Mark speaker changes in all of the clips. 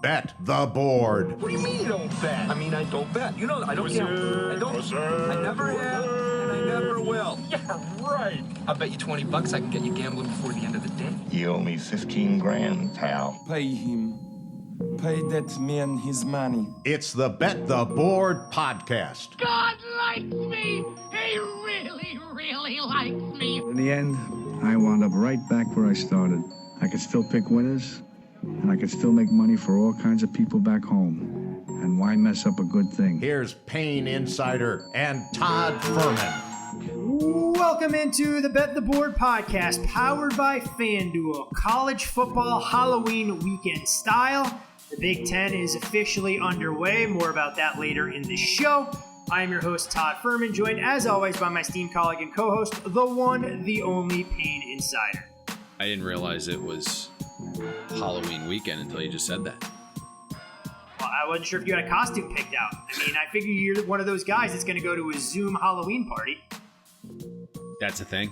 Speaker 1: Bet the Board.
Speaker 2: What do you mean you don't bet? I mean, I don't bet. You know, I don't gamble. I don't. I never have, and I never will. Yeah, right. I'll bet you $20 I can get you gambling before the end of the day.
Speaker 3: You owe me 15 grand, pal.
Speaker 4: Pay him. Pay that man his money.
Speaker 1: It's the Bet the Board podcast.
Speaker 5: God likes me. He really, really likes me.
Speaker 6: In the end, I wound up right back where I started. I could still pick winners, and I could still make money for all kinds of people back home. And why mess up a good thing?
Speaker 1: Here's Payne Insider and Todd Fuhrman.
Speaker 7: Welcome into the Bet the Board podcast, powered by FanDuel. College football Halloween weekend style. The Big Ten is officially underway. More about that later in the show. I am your host, Todd Fuhrman, joined as always by my esteemed colleague and co-host, the one, the only Payne Insider.
Speaker 8: I didn't realize it was Halloween weekend until you just said that.
Speaker 7: Well, I wasn't sure if you had a costume picked out. I mean, I figure you're one of those guys that's going to go to a Zoom Halloween party.
Speaker 8: That's a thing?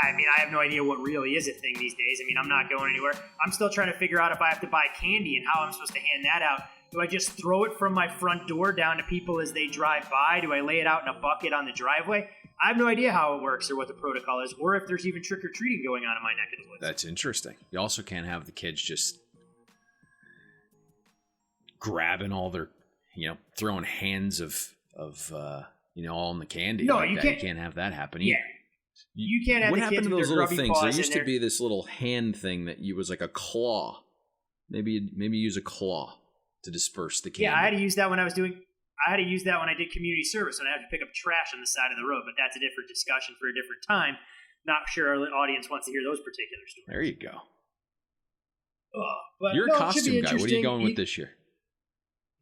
Speaker 7: I mean, I have no idea what really is a thing these days. I mean, I'm not going anywhere. I'm still trying to figure out if I have to buy candy and how I'm supposed to hand that out. Do I just throw it from my front door down to people as they drive by? Do I lay it out in a bucket on the driveway? I have no idea how it works or what the protocol is, or if there's even trick-or-treating going on in my neck of the woods.
Speaker 8: That's interesting. You also can't have the kids just grabbing all their, throwing hands of all in the candy.
Speaker 7: No,
Speaker 8: like
Speaker 7: you
Speaker 8: that.
Speaker 7: can't.
Speaker 8: You can't have that happen.
Speaker 7: Yeah. You can't have
Speaker 8: what
Speaker 7: the kids
Speaker 8: happened to
Speaker 7: with
Speaker 8: those
Speaker 7: their
Speaker 8: little
Speaker 7: grubby
Speaker 8: things? There
Speaker 7: paws
Speaker 8: used
Speaker 7: in
Speaker 8: to be this little hand thing that was like a claw. Maybe use a claw to disperse the candy.
Speaker 7: Yeah, I had to use that when I did community service, when I had to pick up trash on the side of the road. But that's a different discussion for a different time. Not sure our audience wants to hear those particular stories.
Speaker 8: There you go.
Speaker 7: But
Speaker 8: You're a costume guy. What are you going with this year?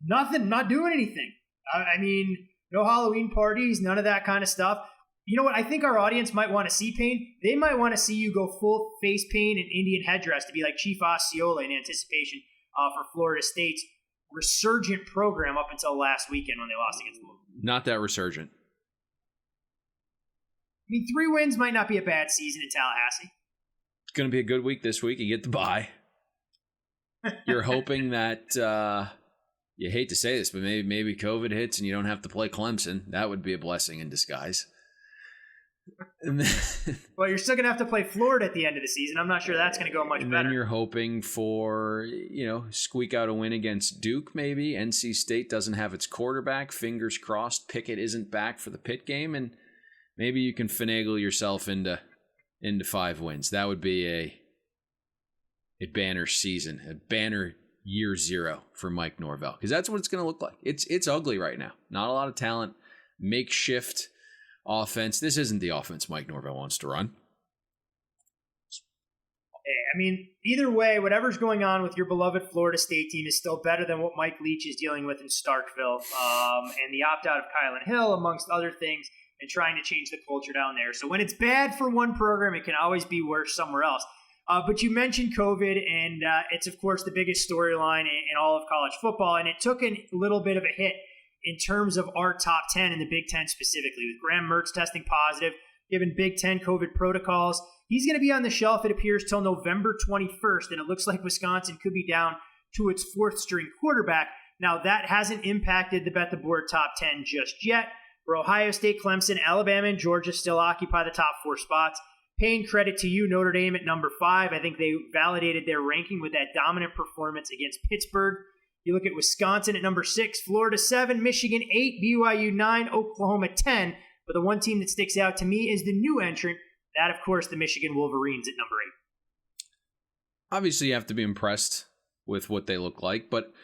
Speaker 7: Nothing. Not doing anything. I mean, no Halloween parties, none of that kind of stuff. You know what? I think our audience might want to see Payne. They might want to see you go full face paint and Indian headdress to be like Chief Osceola in anticipation for Florida State's resurgent program up until last weekend when they lost against Louisville.
Speaker 8: Not that resurgent.
Speaker 7: I mean, 3 wins might not be a bad season in Tallahassee.
Speaker 8: It's going to be a good week this week. You get the bye. You're hoping that you hate to say this, but maybe COVID hits and you don't have to play Clemson. That would be a blessing in disguise.
Speaker 7: Well, you're still going to have to play Florida at the end of the season. I'm not sure that's going to go much better.
Speaker 8: Then you're hoping for, squeak out a win against Duke, maybe. NC State doesn't have its quarterback. Fingers crossed Pickett isn't back for the Pitt game, and maybe you can finagle yourself into 5 wins. That would be a banner season, a banner year 0 for Mike Norvell, because that's what it's going to look like. It's ugly right now. Not a lot of talent. Makeshift offense. This isn't the offense Mike Norvell wants to run.
Speaker 7: I mean, either way, whatever's going on with your beloved Florida State team is still better than what Mike Leach is dealing with in Starkville, and the opt-out of Kylan Hill, amongst other things, and trying to change the culture down there. So when it's bad for one program, it can always be worse somewhere else. But you mentioned COVID, and it's, of course, the biggest storyline in all of college football, and it took a little bit of a hit in terms of our top 10 in the Big Ten specifically, with Graham Mertz testing positive, given Big Ten COVID protocols. He's going to be on the shelf, it appears, till November 21st, and it looks like Wisconsin could be down to its 4th-string quarterback. Now, that hasn't impacted the Bet the Board top 10 just yet, where Ohio State, Clemson, Alabama, and Georgia still occupy the top 4 spots. Paying credit to you, Notre Dame at number 5. I think they validated their ranking with that dominant performance against Pittsburgh. You look at Wisconsin at number 6, Florida 7, Michigan 8, BYU 9, Oklahoma 10. But the one team that sticks out to me is the new entrant, that, of course, the Michigan Wolverines at number 8.
Speaker 8: Obviously, you have to be impressed with what they look like, but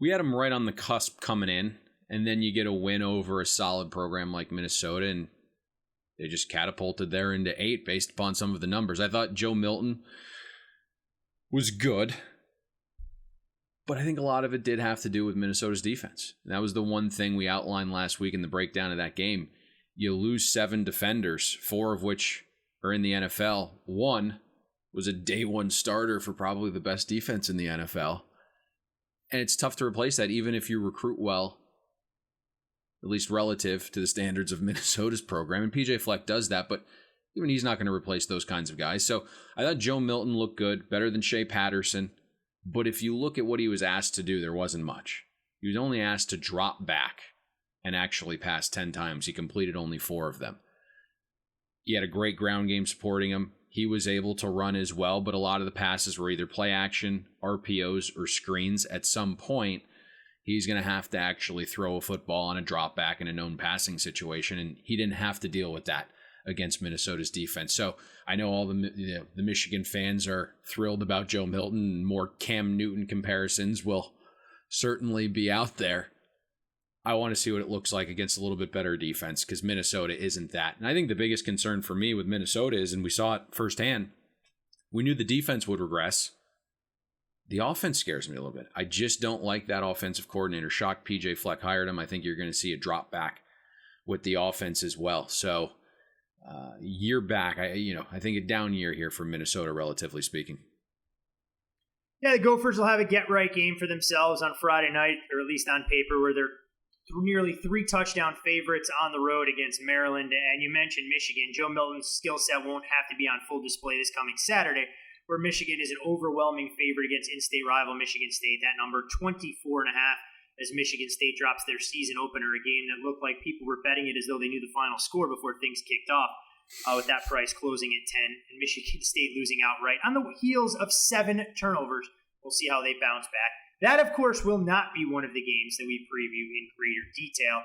Speaker 8: we had them right on the cusp coming in, and then you get a win over a solid program like Minnesota, and they just catapulted there into 8 based upon some of the numbers. I thought Joe Milton was good, but I think a lot of it did have to do with Minnesota's defense. And that was the one thing we outlined last week in the breakdown of that game. You lose 7 defenders, 4 of which are in the NFL. 1 was a day 1 starter for probably the best defense in the NFL. And it's tough to replace that even if you recruit well, at least relative to the standards of Minnesota's program. And PJ Fleck does that, but even he's not going to replace those kinds of guys. So I thought Joe Milton looked good, better than Shea Patterson. But if you look at what he was asked to do, there wasn't much. He was only asked to drop back and actually pass 10 times. He completed only 4 of them. He had a great ground game supporting him. He was able to run as well, but a lot of the passes were either play action, RPOs, or screens. At some point, he's going to have to actually throw a football on a drop back in a known passing situation, and he didn't have to deal with that against Minnesota's defense. So I know all the Michigan fans are thrilled about Joe Milton, and more Cam Newton comparisons will certainly be out there. I want to see what it looks like against a little bit better defense, because Minnesota isn't that. And I think the biggest concern for me with Minnesota is, and we saw it firsthand, we knew the defense would regress. The offense scares me a little bit. I just don't like that offensive coordinator. Shocked PJ Fleck hired him. I think you're going to see a drop back with the offense as well. So year back, I think a down year here for Minnesota, relatively speaking.
Speaker 7: Yeah, the Gophers will have a get-right game for themselves on Friday night, or at least on paper, where they're nearly 3 touchdown favorites on the road against Maryland. And you mentioned Michigan. Joe Milton's skill set won't have to be on full display this coming Saturday, where Michigan is an overwhelming favorite against in-state rival Michigan State. That number 24.5 as Michigan State drops their season opener, a game that looked like people were betting it as though they knew the final score before things kicked off, with that price closing at 10 and Michigan State losing outright on the heels of 7 turnovers. We'll see how they bounce back. That, of course, will not be one of the games that we preview in greater detail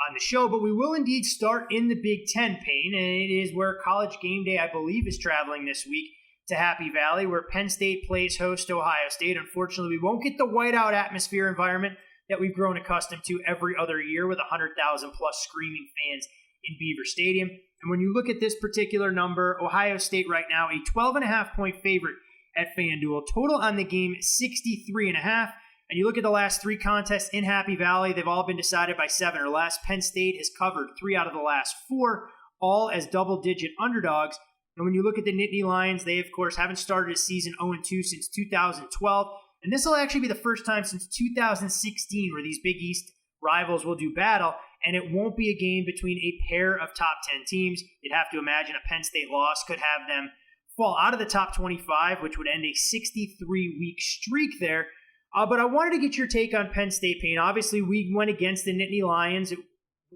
Speaker 7: on the show, but we will indeed start in the Big Ten, Payne, and it is where College Game Day, I believe, is traveling this week to Happy Valley, where Penn State plays host to Ohio State. Unfortunately, we won't get the whiteout atmosphere environment that we've grown accustomed to every other year with 100,000-plus screaming fans in Beaver Stadium. And when you look at this particular number, Ohio State right now, a 12.5-point favorite at FanDuel. Total on the game, 63.5. And you look at the last 3 contests in Happy Valley, they've all been decided by 7 or less. Penn State has covered 3 out of the last 4, all as double-digit underdogs. And when you look at the Nittany Lions, they, of course, haven't started a season 0-2 since 2012. And this will actually be the first time since 2016 where these Big East rivals will do battle. And it won't be a game between a pair of top 10 teams. You'd have to imagine a Penn State loss could have them fall out of the top 25, which would end a 63-week streak there. But I wanted to get your take on Penn State, Payne. Obviously, we went against the Nittany Lions.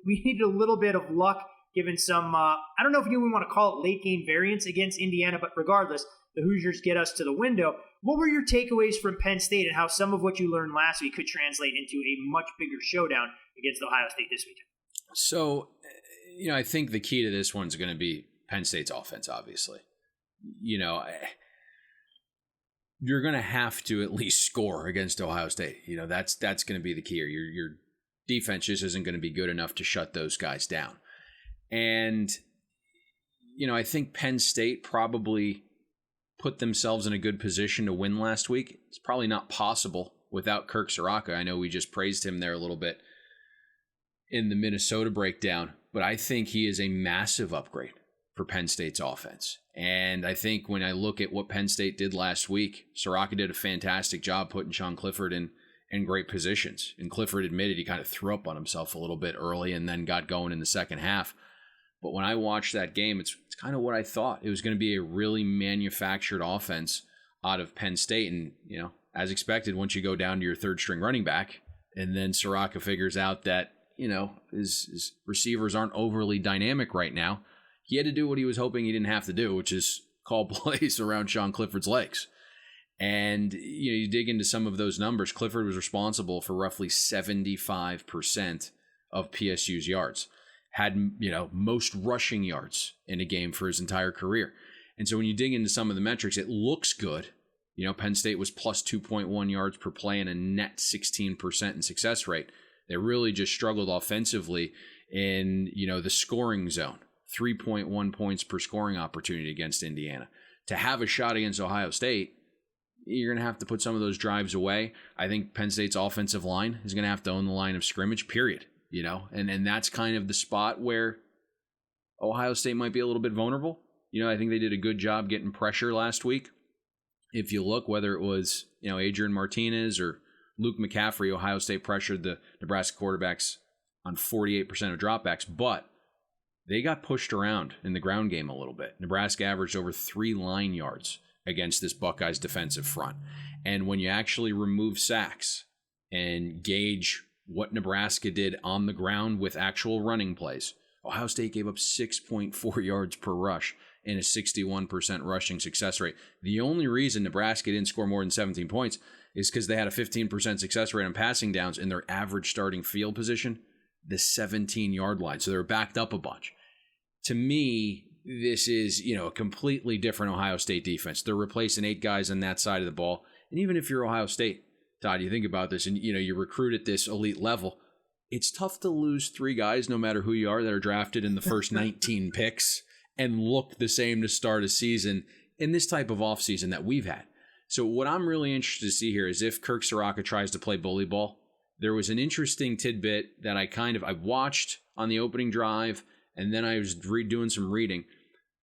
Speaker 7: We needed a little bit of luck, given some, I don't know if you want to call it late game variance against Indiana, but regardless, the Hoosiers get us to the window. What were your takeaways from Penn State and how some of what you learned last week could translate into a much bigger showdown against Ohio State this weekend?
Speaker 8: So, I think the key to this one's going to be Penn State's offense, obviously. You're going to have to at least score against Ohio State. That's going to be the key. Your defense just isn't going to be good enough to shut those guys down. And, I think Penn State probably put themselves in a good position to win last week. It's probably not possible without Kirk Soraka. I know we just praised him there a little bit in the Minnesota breakdown, but I think he is a massive upgrade for Penn State's offense. And I think when I look at what Penn State did last week, Soraka did a fantastic job putting Sean Clifford in great positions. And Clifford admitted he kind of threw up on himself a little bit early and then got going in the second half. But when I watched that game, it's kind of what I thought. It was going to be a really manufactured offense out of Penn State. And, as expected, once you go down to your third string running back, and then Soraka figures out that, his receivers aren't overly dynamic right now, he had to do what he was hoping he didn't have to do, which is call plays around Sean Clifford's legs. And you dig into some of those numbers. Clifford was responsible for roughly 75% of PSU's yards. Had most rushing yards in a game for his entire career. And so when you dig into some of the metrics, it looks good. Penn State was plus 2.1 yards per play and a net 16% in success rate. They really just struggled offensively in the scoring zone. 3.1 points per scoring opportunity against Indiana. To have a shot against Ohio State, you're going to have to put some of those drives away. I think Penn State's offensive line is going to have to own the line of scrimmage, period. And that's kind of the spot where Ohio State might be a little bit vulnerable. I think they did a good job getting pressure last week. If you look, whether it was, Adrian Martinez or Luke McCaffrey, Ohio State pressured the Nebraska quarterbacks on 48% of dropbacks, but they got pushed around in the ground game a little bit. Nebraska averaged over 3 line yards against this Buckeyes defensive front. And when you actually remove sacks and gauge what Nebraska did on the ground with actual running plays, Ohio State gave up 6.4 yards per rush and a 61% rushing success rate. The only reason Nebraska didn't score more than 17 points is because they had a 15% success rate on passing downs in their average starting field position, the 17-yard line. So they were backed up a bunch. To me, this is, a completely different Ohio State defense. They're replacing 8 guys on that side of the ball. And even if you're Ohio State, Todd, you think about this and, you recruit at this elite level, it's tough to lose 3 guys, no matter who you are, that are drafted in the first 19 picks and look the same to start a season in this type of offseason that we've had. So what I'm really interested to see here is if Kirk Soraka tries to play bully ball. There was an interesting tidbit that I watched on the opening drive, and then I was doing some reading.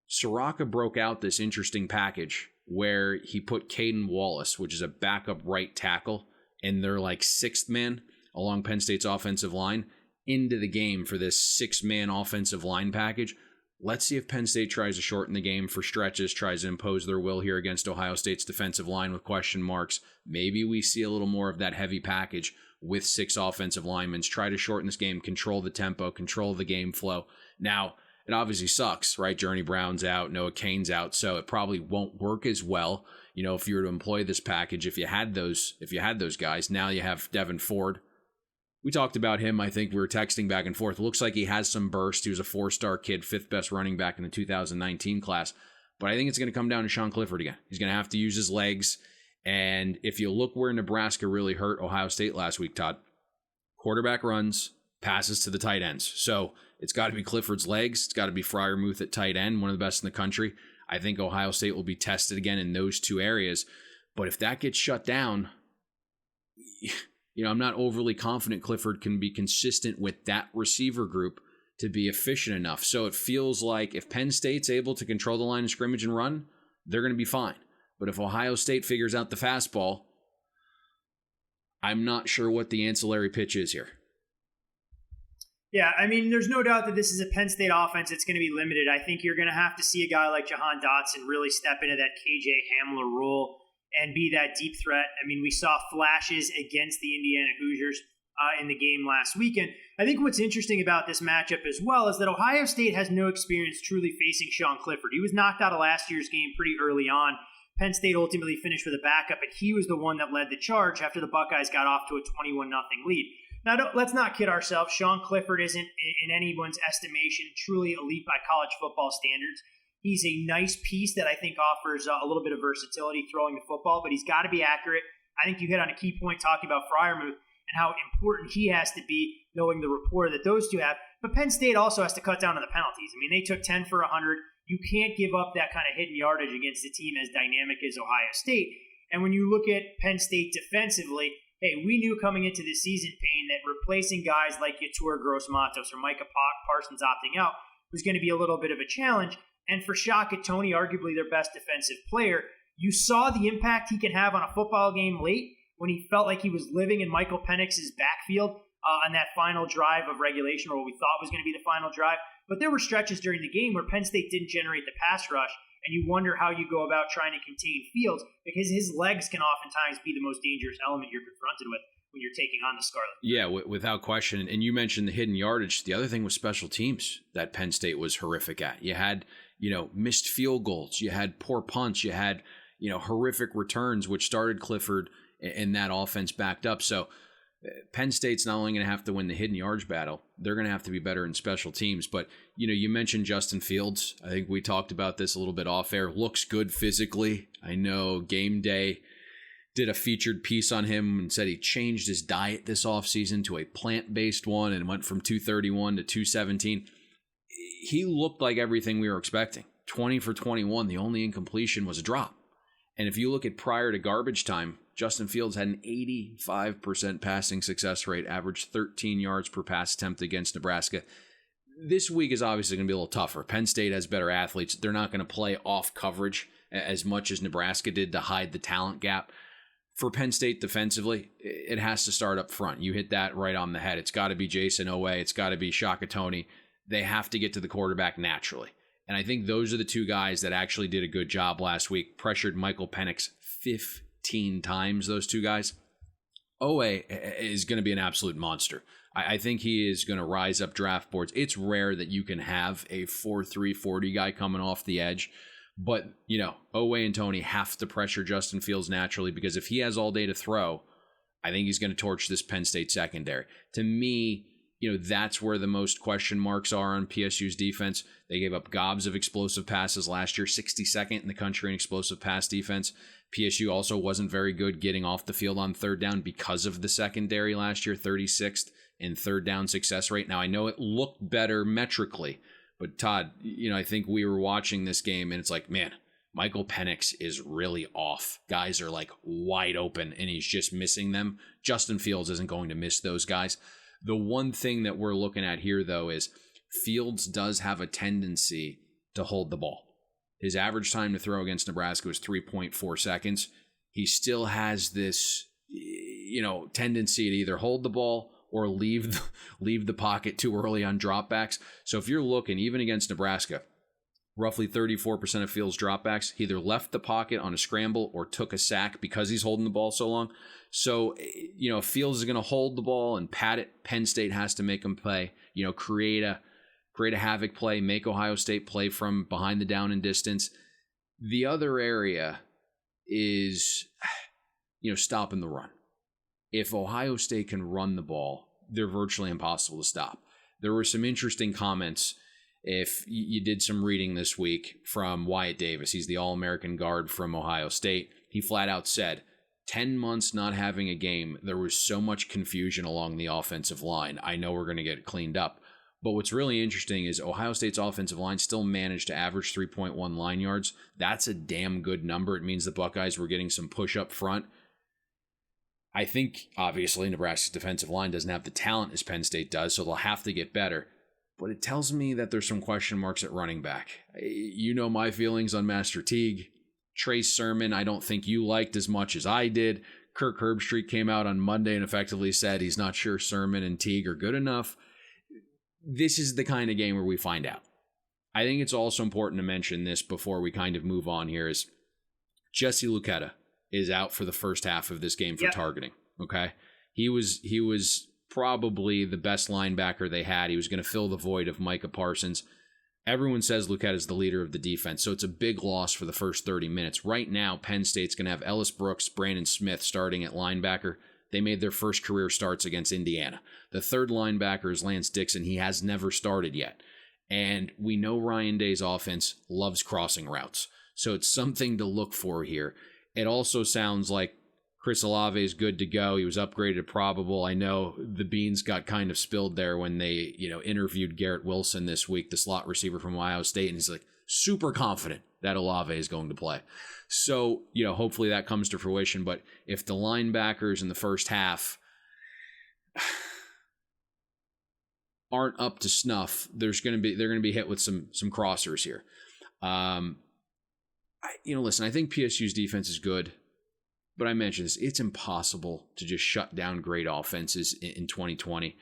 Speaker 8: Soraka broke out this interesting package where he put Caden Wallace, which is a backup right tackle, and they're like 6th man along Penn State's offensive line, into the game for this 6-man offensive line package. Let's see if Penn State tries to shorten the game for stretches, tries to impose their will here against Ohio State's defensive line with question marks. Maybe we see a little more of that heavy package with 6 offensive linemen. Try to shorten this game, control the tempo, control the game flow. Now, it obviously sucks, right? Journey Brown's out, Noah Cain's out, so it probably won't work as well. If you were to employ this package, if you had those guys. Now you have Devin Ford. We talked about him. I think we were texting back and forth. It looks like he has some burst. He was a 4-star kid, 5th best running back in the 2019 class. But I think it's going to come down to Sean Clifford again. He's going to have to use his legs. And if you look where Nebraska really hurt Ohio State last week, Todd, quarterback runs, passes to the tight ends. So it's got to be Clifford's legs. It's got to be Freiermuth at tight end, one of the best in the country. I think Ohio State will be tested again in those 2 areas. But if that gets shut down, I'm not overly confident Clifford can be consistent with that receiver group to be efficient enough. So it feels like if Penn State's able to control the line of scrimmage and run, they're going to be fine. But if Ohio State figures out the fastball, I'm not sure what the ancillary pitch is here.
Speaker 7: Yeah, there's no doubt that this is a Penn State offense that's going to be limited. I think you're going to have to see a guy like Jahan Dotson really step into that KJ Hamler role and be that deep threat. We saw flashes against the Indiana Hoosiers in the game last weekend. I think what's interesting about this matchup as well is that Ohio State has no experience truly facing Sean Clifford. He was knocked out of last year's game pretty early on. Penn State ultimately finished with a backup, and he was the one that led the charge after the Buckeyes got off to a 21-0 lead. Now, let's not kid ourselves. Sean Clifford isn't, in anyone's estimation, truly elite by college football standards. He's a nice piece that I think offers a little bit of versatility throwing the football, but he's got to be accurate. I think you hit on a key point talking about Freiermuth and how important he has to be, knowing the rapport that those two have. But Penn State also has to cut down on the penalties. They took 10 for 100. You can't give up that kind of hidden yardage against a team as dynamic as Ohio State. And when you look at Penn State defensively, hey, we knew coming into the season, Payne, that replacing guys like Yetur Gross-Matos or Micah Parsons opting out was going to be a little bit of a challenge. And for Shaka Toney, arguably their best defensive player, you saw the impact he can have on a football game late when he felt like he was living in Michael Penix's backfield on that final drive of regulation, or what we thought was going to be the final drive. But there were stretches during the game where Penn State didn't generate the pass rush, and you wonder how you go about trying to contain Fields, because his legs can oftentimes be the most dangerous element you're confronted with when you're taking on the Scarlet.
Speaker 8: Yeah, without question. And you mentioned the hidden yardage. The other thing was special teams that Penn State was horrific at. You had, missed field goals. You had poor punts. You had, horrific returns, which started Clifford and that offense backed up. So Penn State's not only going to have to win the hidden yardage battle, they're going to have to be better in special teams. But, you mentioned Justin Fields. I think we talked about this a little bit off air. Looks good physically. I know Game Day did a featured piece on him and said he changed his diet this offseason to a plant-based one and went from 231 to 217. He looked like everything we were expecting. 20 for 21. The only incompletion was a drop. And if you look at prior to garbage time, Justin Fields had an 85% passing success rate, averaged 13 yards per pass attempt against Nebraska. This week is obviously going to be a little tougher. Penn State has better athletes. They're not going to play off coverage as much as Nebraska did to hide the talent gap. For Penn State defensively, it has to start up front. You hit that right on the head. It's got to be Jason Owe. It's got to be Shaka Toney. They have to get to the quarterback naturally. And I think those are the two guys that actually did a good job last week. Pressured Michael Penix 15 times, those two guys. Owe is going to be an absolute monster. I think he is going to rise up draft boards. It's rare that you can have a 4.3 40 guy coming off the edge. But, Owe and Tony have to pressure Justin Fields naturally, because if he has all day to throw, I think he's going to torch this Penn State secondary. To me, that's where the most question marks are on PSU's defense. They gave up gobs of explosive passes last year, 62nd in the country in explosive pass defense. PSU also wasn't very good getting off the field on third down because of the secondary last year, 36th in third down success rate. Now, I know it looked better metrically, but Todd, I think we were watching this game and it's like, man, Michael Penix is really off. Guys are like wide open and he's just missing them. Justin Fields isn't going to miss those guys. The one thing that we're looking at here, though, is Fields does have a tendency to hold the ball. His average time to throw against Nebraska was 3.4 seconds. He still has this, tendency to either hold the ball or leave the pocket too early on dropbacks. So if you're looking, even against Nebraska, roughly 34% of Fields' dropbacks, he either left the pocket on a scramble or took a sack because he's holding the ball so long. So, if Fields is going to hold the ball and pat it, Penn State has to make him play, create a havoc play, make Ohio State play from behind the down and distance. The other area is, stopping the run. If Ohio State can run the ball, they're virtually impossible to stop. There were some interesting comments, if you did some reading this week, from Wyatt Davis. He's the All-American guard from Ohio State. He flat out said, 10 months not having a game, there was so much confusion along the offensive line. I know we're going to get it cleaned up. But what's really interesting is Ohio State's offensive line still managed to average 3.1 line yards. That's a damn good number. It means the Buckeyes were getting some push up front. I think, obviously, Nebraska's defensive line doesn't have the talent as Penn State does, so they'll have to get better. But it tells me that there's some question marks at running back. You know my feelings on Master Teague. Trace Sermon, I don't think you liked as much as I did. Kirk Herbstreit came out on Monday and effectively said he's not sure Sermon and Teague are good enough. This is the kind of game where we find out. I think it's also important to mention this before we kind of move on here is Jesse Luketa is out for the first half of this game for targeting. Okay. He was probably the best linebacker they had. He was going to fill the void of Micah Parsons. Everyone says Luketa is the leader of the defense, so it's a big loss for the first 30 minutes. Right now, Penn State's going to have Ellis Brooks, Brandon Smith starting at linebacker. They made their first career starts against Indiana. The third linebacker is Lance Dixon. He has never started yet. And we know Ryan Day's offense loves crossing routes, so it's something to look for here. It also sounds like Chris Olave is good to go. He was upgraded to probable. I know the beans got kind of spilled there when they, interviewed Garrett Wilson this week, the slot receiver from Ohio State, and he's like super confident that Olave is going to play. So, hopefully that comes to fruition. But if the linebackers in the first half aren't up to snuff, they're going to be hit with some crossers here. Listen, I think PSU's defense is good. But I mentioned this, it's impossible to just shut down great offenses in 2020.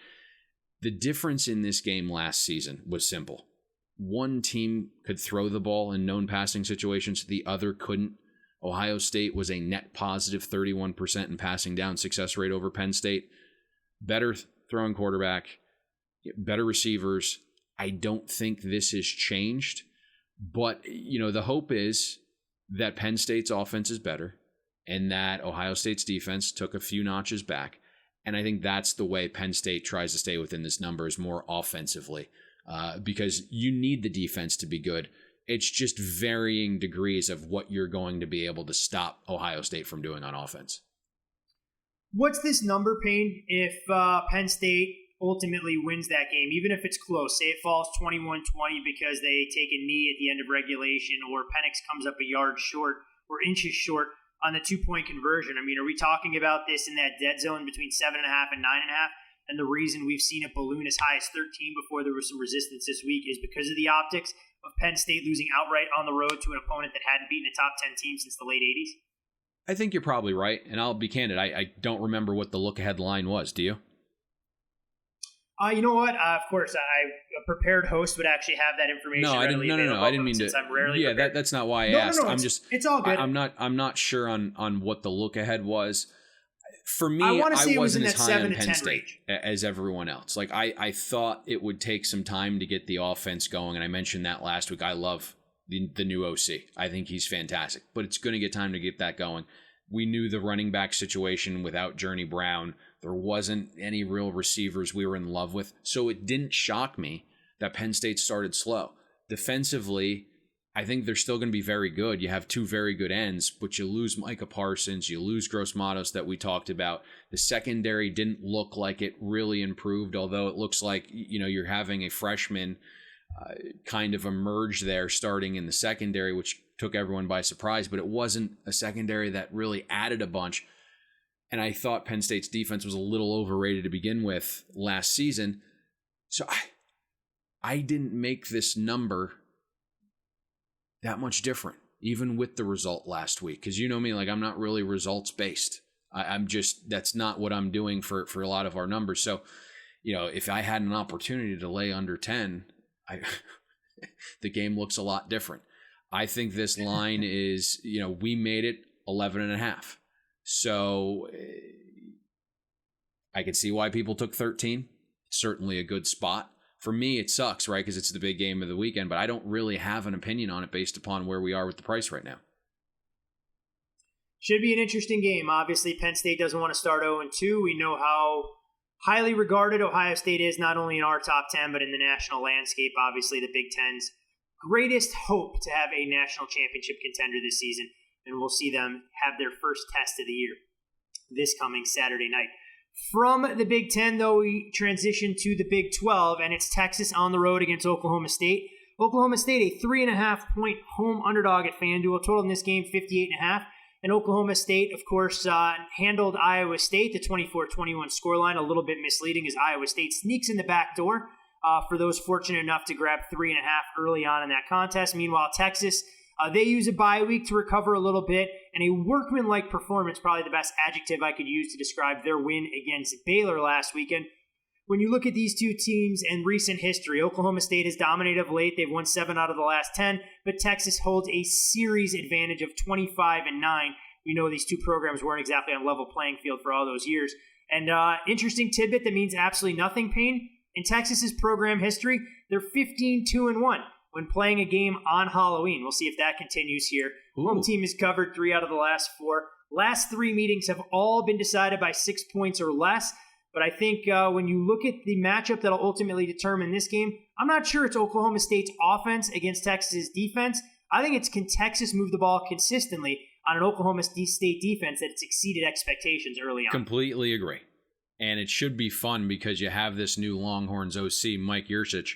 Speaker 8: The difference in this game last season was simple. One team could throw the ball in known passing situations, the other couldn't. Ohio State was a net positive 31% in passing down success rate over Penn State. Better throwing quarterback, better receivers. I don't think this has changed. But, the hope is that Penn State's offense is better, and that Ohio State's defense took a few notches back. And I think that's the way Penn State tries to stay within this number, is more offensively, because you need the defense to be good. It's just varying degrees of what you're going to be able to stop Ohio State from doing on offense.
Speaker 7: What's this number, Payne, if Penn State ultimately wins that game, even if it's close? Say it falls 21-20 because they take a knee at the end of regulation, or Penix comes up a yard short or inches short on the 2-point conversion. I mean, are we talking about this in that dead zone between 7.5 and 9.5? And the reason we've seen it balloon as high as 13 before there was some resistance this week is because of the optics of Penn State losing outright on the road to an opponent that hadn't beaten a top 10 team since the late 80s?
Speaker 8: I think you're probably right, and I'll be candid. I don't remember what the look-ahead line was. Do you?
Speaker 7: You know what? Of course, a prepared host would actually have that information.
Speaker 8: No, I didn't. No. I didn't mean to.
Speaker 7: I'm rarely prepared.
Speaker 8: That's not why I asked.
Speaker 7: No, it's all good.
Speaker 8: I'm not sure on what the look ahead was. For me,
Speaker 7: I
Speaker 8: wasn't as high on
Speaker 7: 7 to
Speaker 8: Penn
Speaker 7: 10
Speaker 8: State
Speaker 7: range
Speaker 8: as everyone else. Like I thought it would take some time to get the offense going, and I mentioned that last week. I love the new OC. I think he's fantastic, but it's going to get time to get that going. We knew the running back situation without Journey Brown. There wasn't any real receivers we were in love with, so it didn't shock me that Penn State started slow. Defensively, I think they're still going to be very good. You have two very good ends, but you lose Micah Parsons, you lose Gross-Matos that we talked about. The secondary didn't look like it really improved, although it looks like you're having a freshman kind of emerge there starting in the secondary, which took everyone by surprise, but it wasn't a secondary that really added a bunch. And I thought Penn State's defense was a little overrated to begin with last season. So I didn't make this number that much different, even with the result last week. Because you know me, like I'm not really results based. I'm just, that's not what I'm doing for a lot of our numbers. So, if I had an opportunity to lay under 10, the game looks a lot different. I think this line is, we made it 11.5. So I can see why people took 13. It's certainly a good spot. For me, it sucks, right? Because it's the big game of the weekend, but I don't really have an opinion on it based upon where we are with the price right now.
Speaker 7: Should be an interesting game. Obviously, Penn State doesn't want to start 0-2. We know how highly regarded Ohio State is, not only in our top 10, but in the national landscape. Obviously, the Big Ten's greatest hope to have a national championship contender this season, and we'll see them have their first test of the year this coming Saturday night. From the Big Ten, though, we transition to the Big 12, and it's Texas on the road against Oklahoma State. Oklahoma State, a 3.5-point home underdog at FanDuel. Total in this game, 58.5. And Oklahoma State, of course, handled Iowa State, the 24-21 scoreline, a little bit misleading as Iowa State sneaks in the back door for those fortunate enough to grab 3.5 early on in that contest. Meanwhile, Texas, they use a bye week to recover a little bit, and a workmanlike performance, probably the best adjective I could use to describe their win against Baylor last weekend. When you look at these two teams and recent history, Oklahoma State has dominated of late. They've won 7 out of the last 10, but Texas holds a series advantage of 25-9. We know these two programs weren't exactly on level playing field for all those years. And interesting tidbit that means absolutely nothing, Payne. In Texas's program history, they're 15-2-1 when playing a game on Halloween. We'll see if that continues here.
Speaker 8: Ooh.
Speaker 7: Home team has covered 3 out of the last 4. Last 3 meetings have all been decided by 6 points or less. But I think when you look at the matchup that'll ultimately determine this game, I'm not sure it's Oklahoma State's offense against Texas's defense. I think it's can Texas move the ball consistently on an Oklahoma State defense that it's exceeded expectations early on.
Speaker 8: Completely agree. And it should be fun because you have this new Longhorns OC, Mike Yurcich.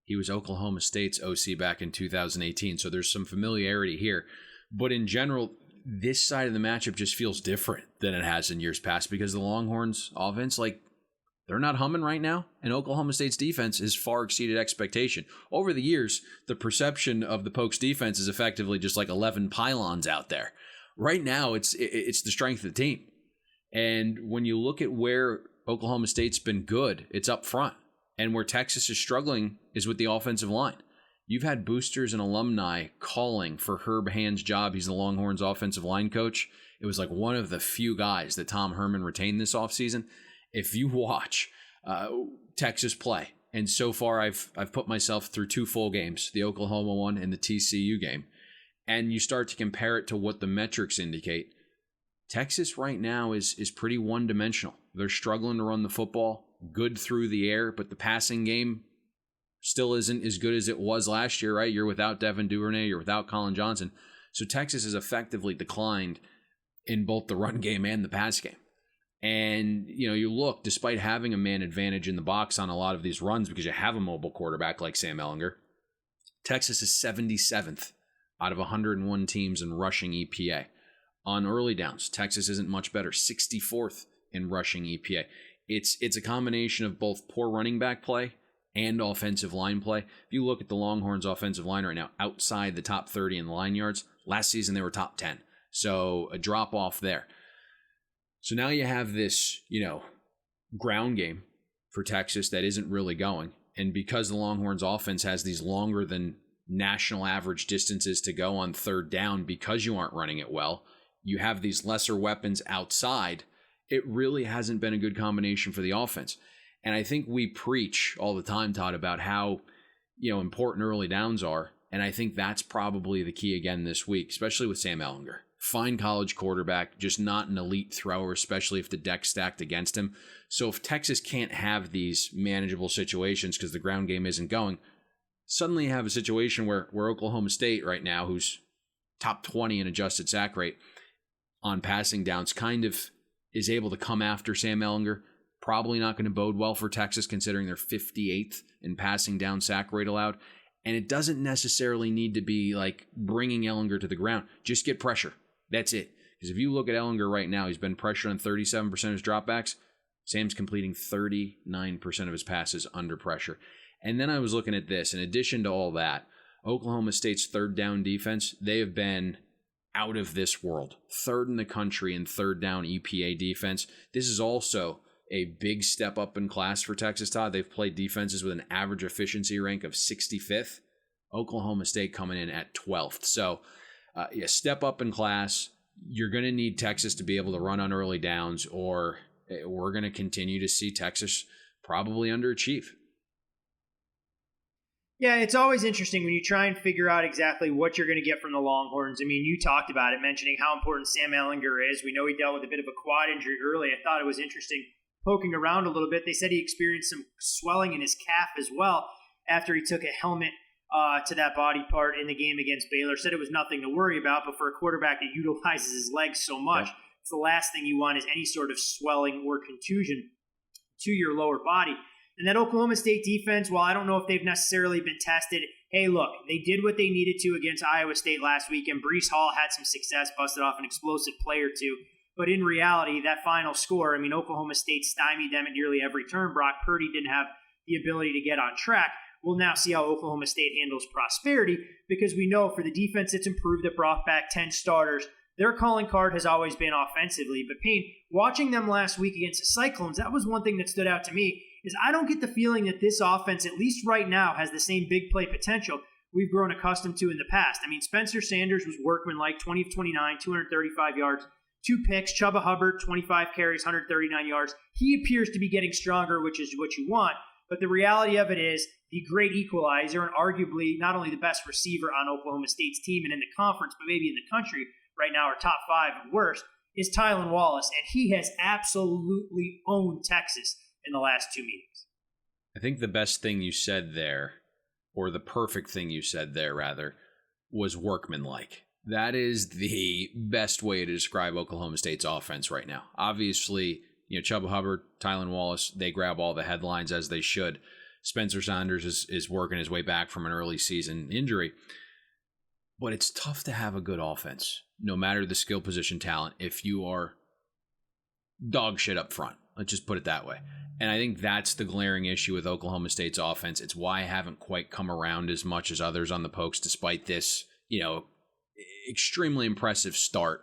Speaker 8: He was Oklahoma State's OC back in 2018, so there's some familiarity here. But in general, this side of the matchup just feels different than it has in years past because the Longhorns offense, they're not humming right now, and Oklahoma State's defense has far exceeded expectation. Over the years, the perception of the Pokes defense is effectively just like 11 pylons out there. Right now, it's the strength of the team. And when you look at where Oklahoma State's been good, it's up front. And where Texas is struggling is with the offensive line. You've had boosters and alumni calling for Herb Hand's job. He's the Longhorns offensive line coach. It was like one of the few guys that Tom Herman retained this offseason. If you watch Texas play, and so far I've put myself through 2 full games, the Oklahoma one and the TCU game, and you start to compare it to what the metrics indicate, Texas right now is pretty one-dimensional. They're struggling to run the football, good through the air, but the passing game still isn't as good as it was last year, right? You're without Devin Duvernay, you're without Colin Johnson. So Texas has effectively declined in both the run game and the pass game. And, you look, despite having a man advantage in the box on a lot of these runs because you have a mobile quarterback like Sam Ehlinger, Texas is 77th out of 101 teams in rushing EPA. On early downs, Texas isn't much better, 64th in rushing EPA. It's a combination of both poor running back play and offensive line play. If you look at the Longhorns offensive line right now, outside the top 30 in line yards, last season they were top 10. So a drop off there. So now you have this, ground game for Texas that isn't really going. And because the Longhorns offense has these longer than national average distances to go on third down because you aren't running it well, you have these lesser weapons outside. It really hasn't been a good combination for the offense. And I think we preach all the time, Todd, about how, important early downs are. And I think that's probably the key again this week, especially with Sam Ehlinger. Fine college quarterback, just not an elite thrower, especially if the deck's stacked against him. So if Texas can't have these manageable situations because the ground game isn't going, suddenly you have a situation where Oklahoma State right now, who's top 20 in adjusted sack rate on passing downs, kind of is able to come after Sam Ehlinger. Probably not going to bode well for Texas considering they're 58th in passing down sack rate allowed. And it doesn't necessarily need to be like bringing Ehlinger to the ground. Just get pressure. That's it. Because if you look at Ehlinger right now, he's been pressured on 37% of his dropbacks. Sam's completing 39% of his passes under pressure. And then I was looking at this. In addition to all that, Oklahoma State's third down defense, they have been out of this world. Third in the country in third down EPA defense. This is also a big step up in class for Texas, Todd. They've played defenses with an average efficiency rank of 65th. Oklahoma State coming in at 12th. So, step up in class. You're going to need Texas to be able to run on early downs, or we're going to continue to see Texas probably underachieve.
Speaker 7: Yeah, it's always interesting when you try and figure out exactly what you're going to get from the Longhorns. I mean, you talked about it, mentioning how important Sam Ehlinger is. We know he dealt with a bit of a quad injury early. I thought it was interesting poking around a little bit. They said he experienced some swelling in his calf as well after he took a helmet to that body part in the game against Baylor. Said it was nothing to worry about, but for a quarterback that utilizes his legs so much, it's the last thing you want is any sort of swelling or contusion to your lower body. And that Oklahoma State defense, while I don't know if they've necessarily been tested, hey, look, they did what they needed to against Iowa State last week, and Breece Hall had some success, busted off an explosive play or two. But in reality, that final score, Oklahoma State stymied them at nearly every turn. Brock Purdy didn't have the ability to get on track. We'll now see how Oklahoma State handles prosperity, because we know for the defense that's improved, that brought back 10 starters, their calling card has always been offensively. But Payne, watching them last week against the Cyclones, that was one thing that stood out to me, is I don't get the feeling that this offense, at least right now, has the same big play potential we've grown accustomed to in the past. Spencer Sanders was workmanlike, 20 of 29, 235 yards, 2 picks. Chuba Hubbard, 25 carries, 139 yards. He appears to be getting stronger, which is what you want. But the reality of it is the great equalizer, and arguably not only the best receiver on Oklahoma State's team and in the conference, but maybe in the country right now, or top 5 at worst, is Tylan Wallace. And he has absolutely owned Texas in the last 2 meetings.
Speaker 8: I think the best thing you said there, or the perfect thing you said there, rather, was workmanlike. That is the best way to describe Oklahoma State's offense right now. Obviously, Chuba Hubbard, Tylan Wallace, they grab all the headlines as they should. Spencer Sanders is working his way back from an early season injury. But it's tough to have a good offense, no matter the skill position talent, if you are dog shit up front. Let's just put it that way. And I think that's the glaring issue with Oklahoma State's offense. It's why I haven't quite come around as much as others on the Pokes, despite this, extremely impressive start.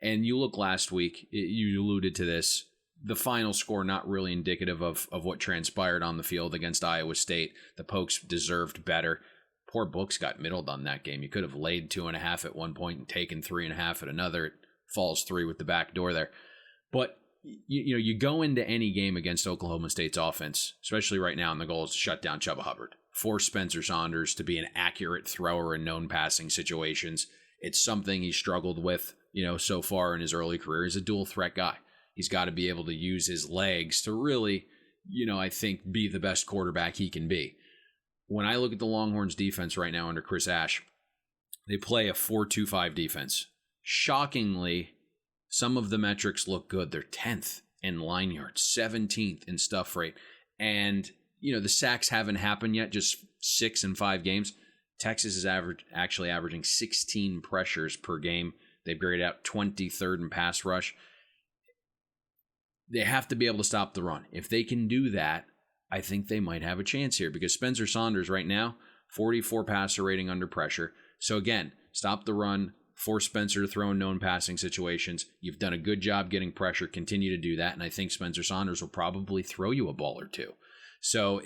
Speaker 8: And you look last week, you alluded to this, the final score not really indicative of what transpired on the field against Iowa State. The Pokes deserved better. Poor Books got middled on that game. You could have laid 2.5 at one point and taken 3.5 at another. It falls 3 with the back door there. But you go into any game against Oklahoma State's offense, especially right now, and the goal is to shut down Chuba Hubbard, force Spencer Sanders to be an accurate thrower in known passing situations. It's something he struggled with, so far in his early career. He's a dual threat guy. He's got to be able to use his legs to really, I think, be the best quarterback he can be. When I look at the Longhorns defense right now under Chris Ash, they play a 4-2-5 defense. Shockingly, some of the metrics look good. They're 10th in line yards, 17th in stuff rate. And, the sacks haven't happened yet, just 6 in 5 games. Texas is actually averaging 16 pressures per game. They've graded out 23rd in pass rush. They have to be able to stop the run. If they can do that, I think they might have a chance here, because Spencer Sanders right now, 44 passer rating under pressure. So again, stop the run, force Spencer to throw in known passing situations. You've done a good job getting pressure. Continue to do that, and I think Spencer Sanders will probably throw you a ball or two. So,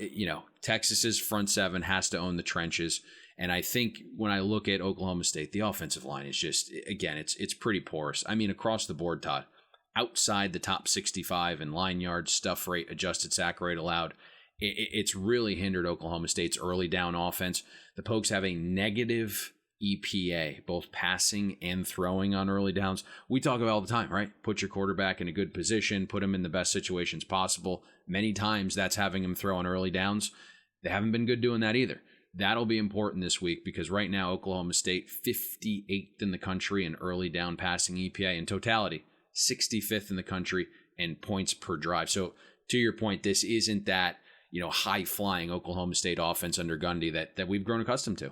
Speaker 8: Texas's front seven has to own the trenches. And I think when I look at Oklahoma State, the offensive line is just, again, it's pretty porous. I mean, across the board, Todd, outside the top 65 in line yards, stuff rate, adjusted sack rate allowed, it's really hindered Oklahoma State's early down offense. The Pokes have a negative EPA, both passing and throwing on early downs. We talk about all the time, right? Put your quarterback in a good position, put him in the best situations possible. Many times that's having him throw on early downs. They haven't been good doing that either. That'll be important this week because right now Oklahoma State 58th in the country in early down passing EPA in totality, 65th in the country in points per drive. So to your point, this isn't that, high flying Oklahoma State offense under Gundy that we've grown accustomed to.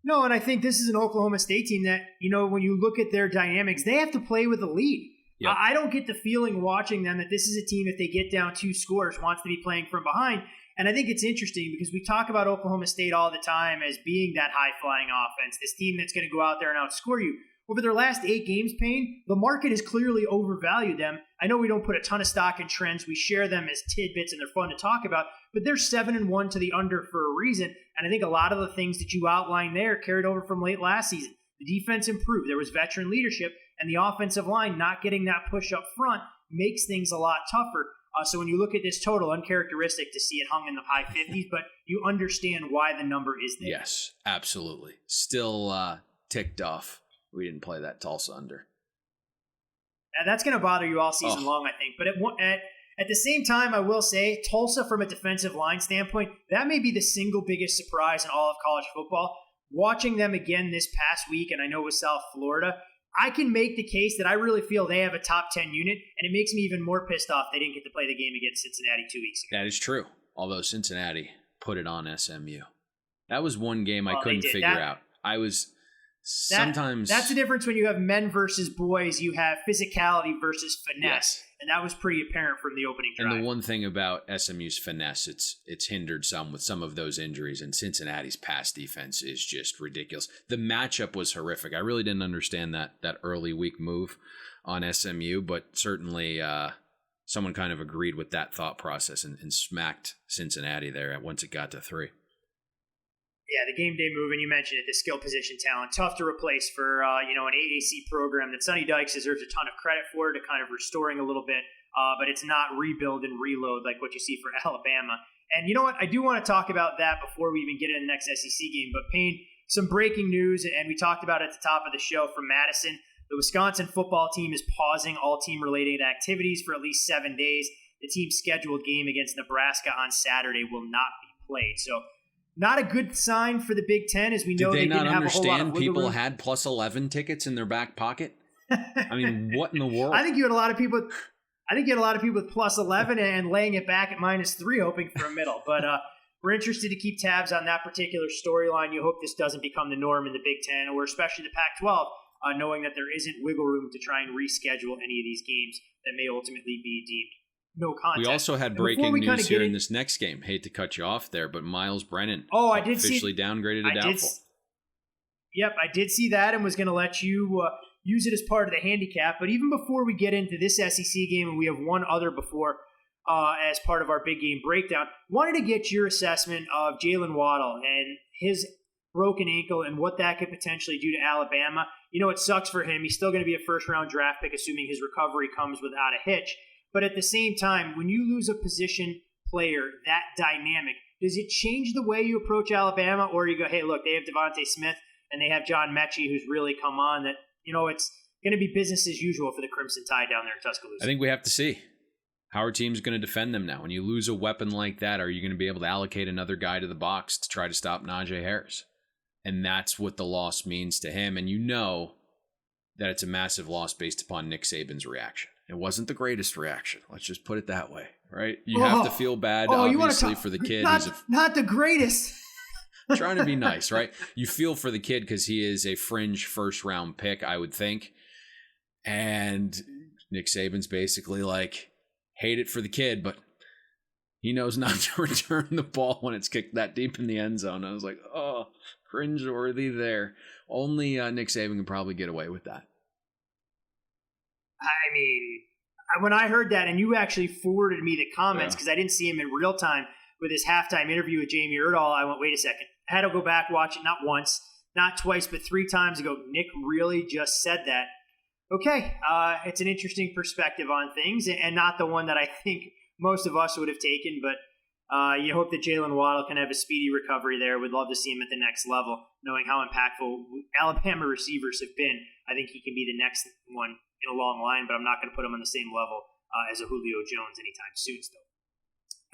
Speaker 7: No, and I think this is an Oklahoma State team that, when you look at their dynamics, they have to play with a lead. Yep. I don't get the feeling watching them that this is a team, if they get down 2 scores, wants to be playing from behind. And I think it's interesting because we talk about Oklahoma State all the time as being that high-flying offense, this team that's going to go out there and outscore you. Over their last 8 games, Payne, the market has clearly overvalued them. I know we don't put a ton of stock in trends. We share them as tidbits, and they're fun to talk about. But they're 7-1 to the under for a reason. And I think a lot of the things that you outlined there carried over from late last season. The defense improved. There was veteran leadership. And the offensive line not getting that push up front makes things a lot tougher. So when you look at this total, uncharacteristic to see it hung in the high 50s, but you understand why the number is there.
Speaker 8: Yes, absolutely. Still ticked off. We didn't play that Tulsa under.
Speaker 7: And that's going to bother you all season long, I think. But at the same time, I will say, Tulsa, from a defensive line standpoint, that may be the single biggest surprise in all of college football. Watching them again this past week, and I know with South Florida, I can make the case that I really feel they have a top 10 unit, and it makes me even more pissed off they didn't get to play the game against Cincinnati 2 weeks ago.
Speaker 8: That is true, although Cincinnati put it on SMU. That was one game I couldn't figure out. I was sometimes... That's the difference when you have men versus boys. You have physicality versus finesse. Yes. And that was pretty apparent from the opening drive. And the one thing about SMU's finesse, it's hindered some with some of those injuries, and Cincinnati's pass defense is just ridiculous. The matchup was horrific. I really didn't understand that early week move on SMU, but certainly someone kind of agreed with that thought process and smacked Cincinnati there once it got to 3.
Speaker 7: Yeah, the game day move, and you mentioned it, the skill position talent, tough to replace for an AAC program that Sonny Dykes deserves a ton of credit for, to kind of restoring a little bit, but it's not rebuild and reload like what you see for Alabama. And you know what? I do want to talk about that before we even get into the next SEC game. But Payne, some breaking news, and we talked about it at the top of the show from Madison. The Wisconsin football team is pausing all team-related activities for at least 7 days. The team's scheduled game against Nebraska on Saturday will not be played. So not a good sign for the Big Ten, as we know they didn't have a whole lot of wiggle room.
Speaker 8: People had plus 11 tickets in their back pocket? I mean, what in the world?
Speaker 7: I think you had a lot of people with plus 11 and laying it back at minus 3, hoping for a middle. But we're interested to keep tabs on that particular storyline. You hope this doesn't become the norm in the Big Ten, or especially the Pac-12, knowing that there isn't wiggle room to try and reschedule any of these games that may ultimately be deemed no contest.
Speaker 8: We also had breaking news here in this next game. Hate to cut you off there, but Miles Brennan officially downgraded to doubtful.
Speaker 7: I did see that and was going to let you use it as part of the handicap. But even before we get into this SEC game, and we have one other before as part of our big game breakdown, wanted to get your assessment of Jalen Waddle and his broken ankle and what that could potentially do to Alabama. It sucks for him. He's still going to be a first-round draft pick, assuming his recovery comes without a hitch. But at the same time, when you lose a position player that dynamic, does it change the way you approach Alabama? Or you go, hey, look, they have Devontae Smith and they have John Mechie, who's really come on, that, it's going to be business as usual for the Crimson Tide down there in Tuscaloosa.
Speaker 8: I think we have to see how our team's going to defend them now. When you lose a weapon like that, are you going to be able to allocate another guy to the box to try to stop Najee Harris? And that's what the loss means to him. And you know that it's a massive loss based upon Nick Saban's reaction. It wasn't the greatest reaction. Let's just put it that way, right? You have to feel bad, obviously, for the kid.
Speaker 7: Not the greatest.
Speaker 8: Trying to be nice, right? You feel for the kid because he is a fringe first-round pick, I would think. And Nick Saban's basically like, hate it for the kid, but he knows not to return the ball when it's kicked that deep in the end zone. I was like, oh, cringe-worthy there. Only Nick Saban can probably get away with that.
Speaker 7: I mean, when I heard that, and you actually forwarded me the comments because I didn't see him in real time with his halftime interview with Jamie Erdahl, I went, wait a second. I had to go back, watch it not once, not twice, but 3 times ago. Nick really just said that. Okay, it's an interesting perspective on things, and not the one that I think most of us would have taken, but you hope that Jalen Waddle can have a speedy recovery there. Would love to see him at the next level, knowing how impactful Alabama receivers have been. I think he can be the next one in a long line, but I'm not going to put him on the same level as a Julio Jones anytime soon still.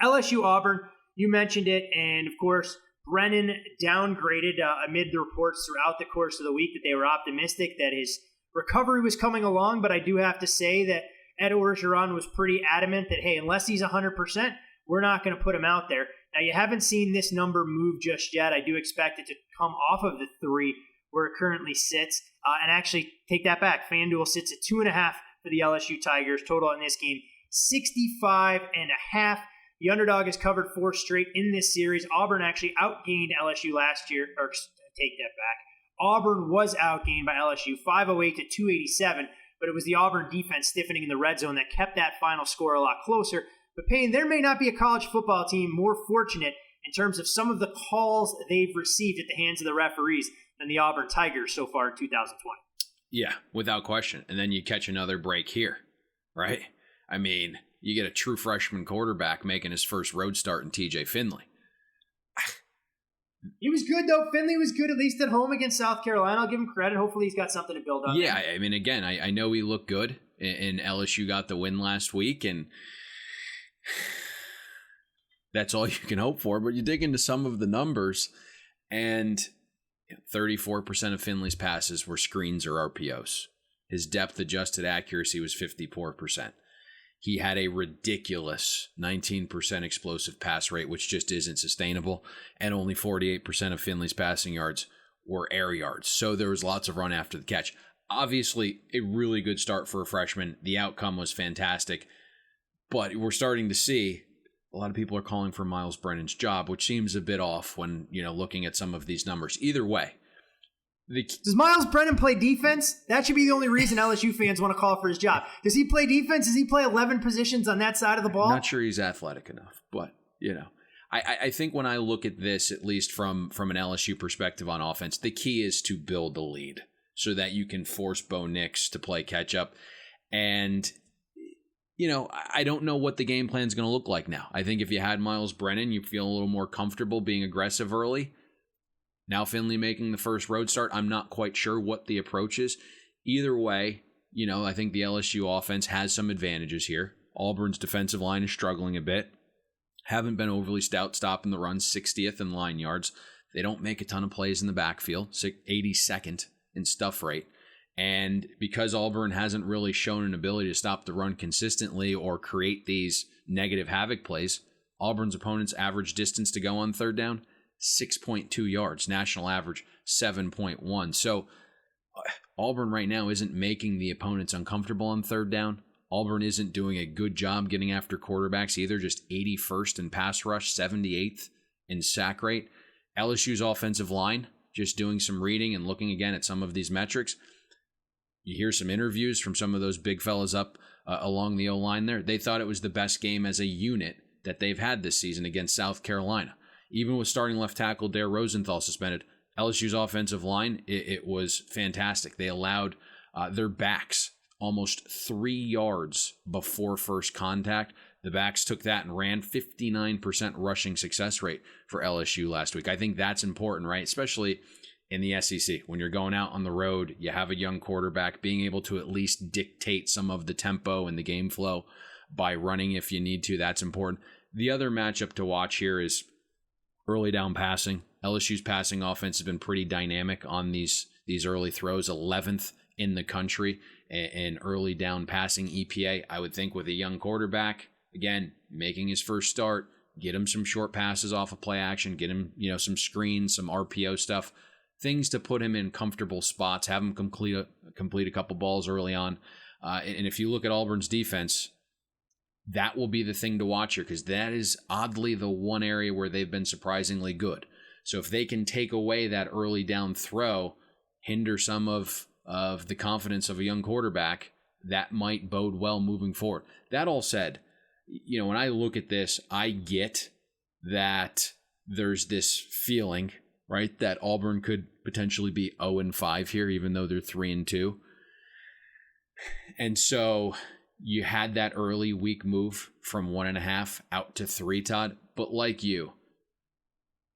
Speaker 7: LSU-Auburn, you mentioned it, and of course, Brennan downgraded amid the reports throughout the course of the week that they were optimistic that his recovery was coming along, but I do have to say that Ed Orgeron was pretty adamant that, hey, unless he's 100%, we're not going to put him out there. Now, you haven't seen this number move just yet. I do expect it to come off of the 3 where it currently sits. And actually, take that back. FanDuel sits at 2.5 for the LSU Tigers. Total in this game, 65.5. The underdog has covered 4 straight in this series. Auburn actually outgained LSU last year. Or take that back. Auburn was outgained by LSU, 508 to 287. But it was the Auburn defense stiffening in the red zone that kept that final score a lot closer. But Payne, there may not be a college football team more fortunate in terms of some of the calls they've received at the hands of the referees than the Auburn Tigers so far in 2020.
Speaker 8: Yeah, without question. And then you catch another break here, right? I mean, you get a true freshman quarterback making his first road start in TJ Finley.
Speaker 7: He was good, though. Finley was good, at least at home against South Carolina. I'll give him credit. Hopefully he's got something to build on.
Speaker 8: Yeah, I mean, again, I know he looked good, and LSU got the win last week, and that's all you can hope for. But you dig into some of the numbers, and 34% of Finley's passes were screens or RPOs. His depth-adjusted accuracy was 54%. He had a ridiculous 19% explosive pass rate, which just isn't sustainable, and only 48% of Finley's passing yards were air yards. So there was lots of run after the catch. Obviously, a really good start for a freshman. The outcome was fantastic, but we're starting to see a lot of people are calling for Miles Brennan's job, which seems a bit off when, looking at some of these numbers. Either way.
Speaker 7: Does Miles Brennan play defense? That should be the only reason LSU fans want to call for his job. Does he play defense? Does he play 11 positions on that side of the ball?
Speaker 8: I'm not sure he's athletic enough, but, I think when I look at this, at least from an LSU perspective on offense, the key is to build a lead so that you can force Bo Nix to play catch up. And, I don't know what the game plan is going to look like now. I think if you had Miles Brennan, you feel a little more comfortable being aggressive early. Now Finley making the first road start, I'm not quite sure what the approach is. Either way, I think the LSU offense has some advantages here. Auburn's defensive line is struggling a bit. Haven't been overly stout stopping the run, 60th in line yards. They don't make a ton of plays in the backfield, 82nd in stuff rate. And because Auburn hasn't really shown an ability to stop the run consistently or create these negative havoc plays, Auburn's opponent's average distance to go on third down, 6.2 yards, national average 7.1. So Auburn right now isn't making the opponents uncomfortable on third down. Auburn isn't doing a good job getting after quarterbacks either, just 81st in pass rush, 78th in sack rate. LSU's offensive line, just doing some reading and looking again at some of these metrics. You hear some interviews from some of those big fellas up along the O-line there. They thought it was the best game as a unit that they've had this season against South Carolina. Even with starting left tackle Dare Rosenthal suspended, LSU's offensive line, it was fantastic. They allowed their backs almost 3 yards before first contact. The backs took that and ran. 59% rushing success rate for LSU last week. I think that's important, right? Especially in the SEC. When you're going out on the road, you have a young quarterback, being able to at least dictate some of the tempo and the game flow by running if you need to. That's important. The other matchup to watch here is early down passing. LSU's passing offense has been pretty dynamic on these early throws, 11th in the country in early down passing EPA. I would think with a young quarterback, again, making his first start, get him some short passes off of play action, get him, some screens, some RPO stuff, things to put him in comfortable spots, have him complete a couple balls early on. And if you look at Auburn's defense, that will be the thing to watch here, because that is oddly the one area where they've been surprisingly good. So if they can take away that early down throw, hinder some of the confidence of a young quarterback, that might bode well moving forward. That all said, when I look at this, I get that there's this feeling, right, that Auburn could potentially be 0-5 here, even though they're 3-2. And so you had that early week move from 1.5 out to 3, Todd. But like you,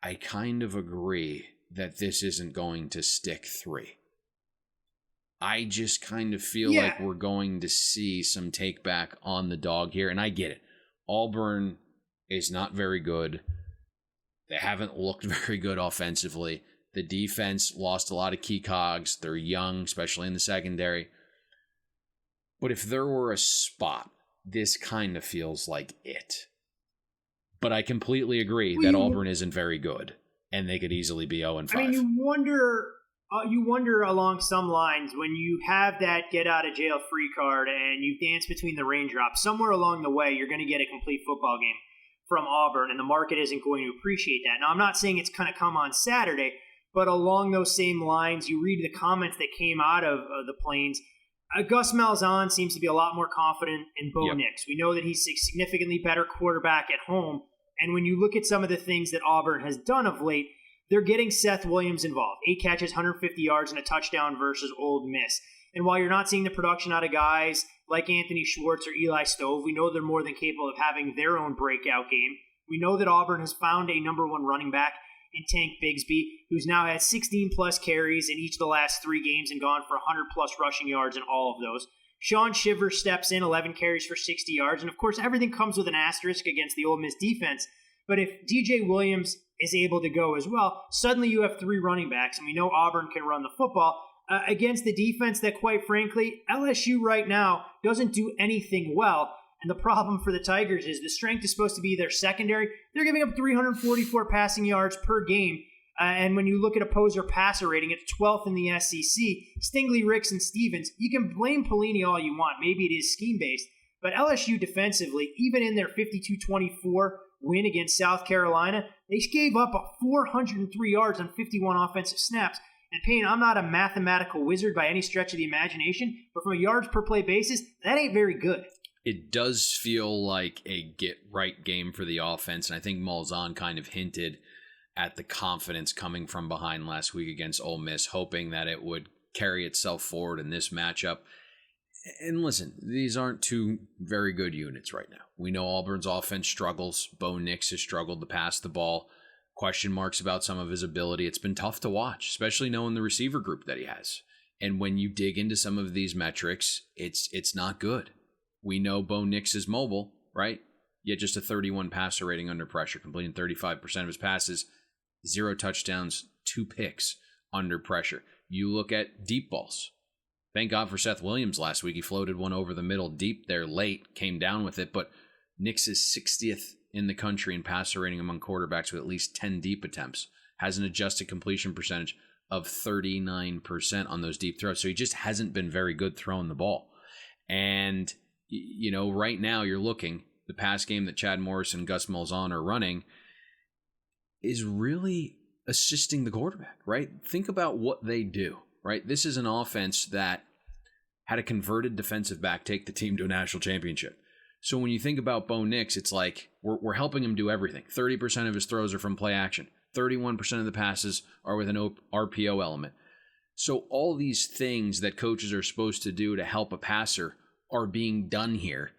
Speaker 8: I kind of agree that this isn't going to stick 3. I just kind of feel like we're going to see some take back on the dog here. And I get it. Auburn is not very good. They haven't looked very good offensively. The defense lost a lot of key cogs. They're young, especially in the secondary. But if there were a spot, this kind of feels like it. But I completely agree that Auburn isn't very good, and they could easily be 0-5.
Speaker 7: I mean, you wonder along some lines when you have that get out of jail free card and you dance between the raindrops. Somewhere along the way, you're going to get a complete football game from Auburn, and the market isn't going to appreciate that. Now, I'm not saying it's going to come on Saturday, but along those same lines, you read the comments that came out of the Plains. Gus Malzahn seems to be a lot more confident in Bo Nix. We know that he's a significantly better quarterback at home. And when you look at some of the things that Auburn has done of late, they're getting Seth Williams involved. 8 catches, 150 yards, and a touchdown versus Ole Miss. And while you're not seeing the production out of guys like Anthony Schwartz or Eli Stove, we know they're more than capable of having their own breakout game. We know that Auburn has found a number 1 running back in Tank Bigsby, who's now had 16-plus carries in each of the last 3 games and gone for 100-plus rushing yards in all of those. Sean Shivers steps in, 11 carries for 60 yards. And, of course, everything comes with an asterisk against the Ole Miss defense. But if DJ Williams is able to go as well, suddenly you have 3 running backs, and we know Auburn can run the football against the defense that, quite frankly, LSU right now doesn't do anything well. And the problem for the Tigers is the strength is supposed to be their secondary. They're giving up 344 passing yards per game. And when you look at opposer passer rating, it's 12th in the SEC. Stingley, Ricks, and Stevens, you can blame Pelini all you want. Maybe it is scheme-based. But LSU defensively, even in their 52-24 win against South Carolina, they gave up 403 yards on 51 offensive snaps. And Payne, I'm not a mathematical wizard by any stretch of the imagination, but from a yards per play basis, that ain't very good.
Speaker 8: It does feel like a get-right game for the offense, and I think Malzahn kind of hinted at the confidence coming from behind last week against Ole Miss, hoping that it would carry itself forward in this matchup. And listen, these aren't 2 very good units right now. We know Auburn's offense struggles. Bo Nix has struggled to pass the ball. Question marks about some of his ability. It's been tough to watch, especially knowing the receiver group that he has. And when you dig into some of these metrics, it's not good. We know Bo Nix is mobile, right? Yet just a 31 passer rating under pressure, completing 35% of his passes, 0 touchdowns, 2 picks under pressure. You look at deep balls. Thank God for Seth Williams last week. He floated one over the middle deep there late, came down with it, but Nix is 60th in the country in passer rating among quarterbacks with at least 10 deep attempts. Has an adjusted completion percentage of 39% on those deep throws. So he just hasn't been very good throwing the ball. And right now you're looking, the pass game that Chad Morris and Gus Malzahn are running is really assisting the quarterback, right? Think about what they do, right? This is an offense that had a converted defensive back take the team to a national championship. So when you think about Bo Nix, it's like we're helping him do everything. 30% of his throws are from play action. 31% of the passes are with an RPO element. So all these things that coaches are supposed to do to help a passer are being done here.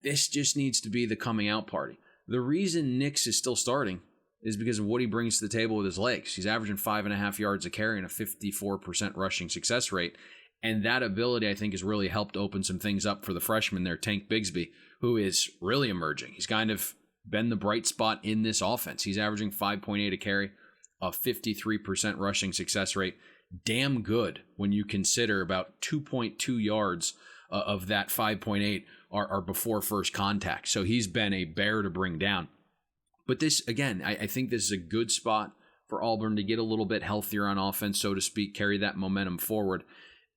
Speaker 8: This just needs to be the coming out party. The reason Nix is still starting is because of what he brings to the table with his legs. He's averaging 5.5 yards a carry and a 54% rushing success rate. And that ability, I think, has really helped open some things up for the freshman there, Tank Bigsby, who is really emerging. He's kind of been the bright spot in this offense. He's averaging 5.8 a carry, a 53% rushing success rate. Damn good when you consider about 2.2 yards of that 5.8 are before first contact. So he's been a bear to bring down. But this, again, I think this is a good spot for Auburn to get a little bit healthier on offense, so to speak, carry that momentum forward.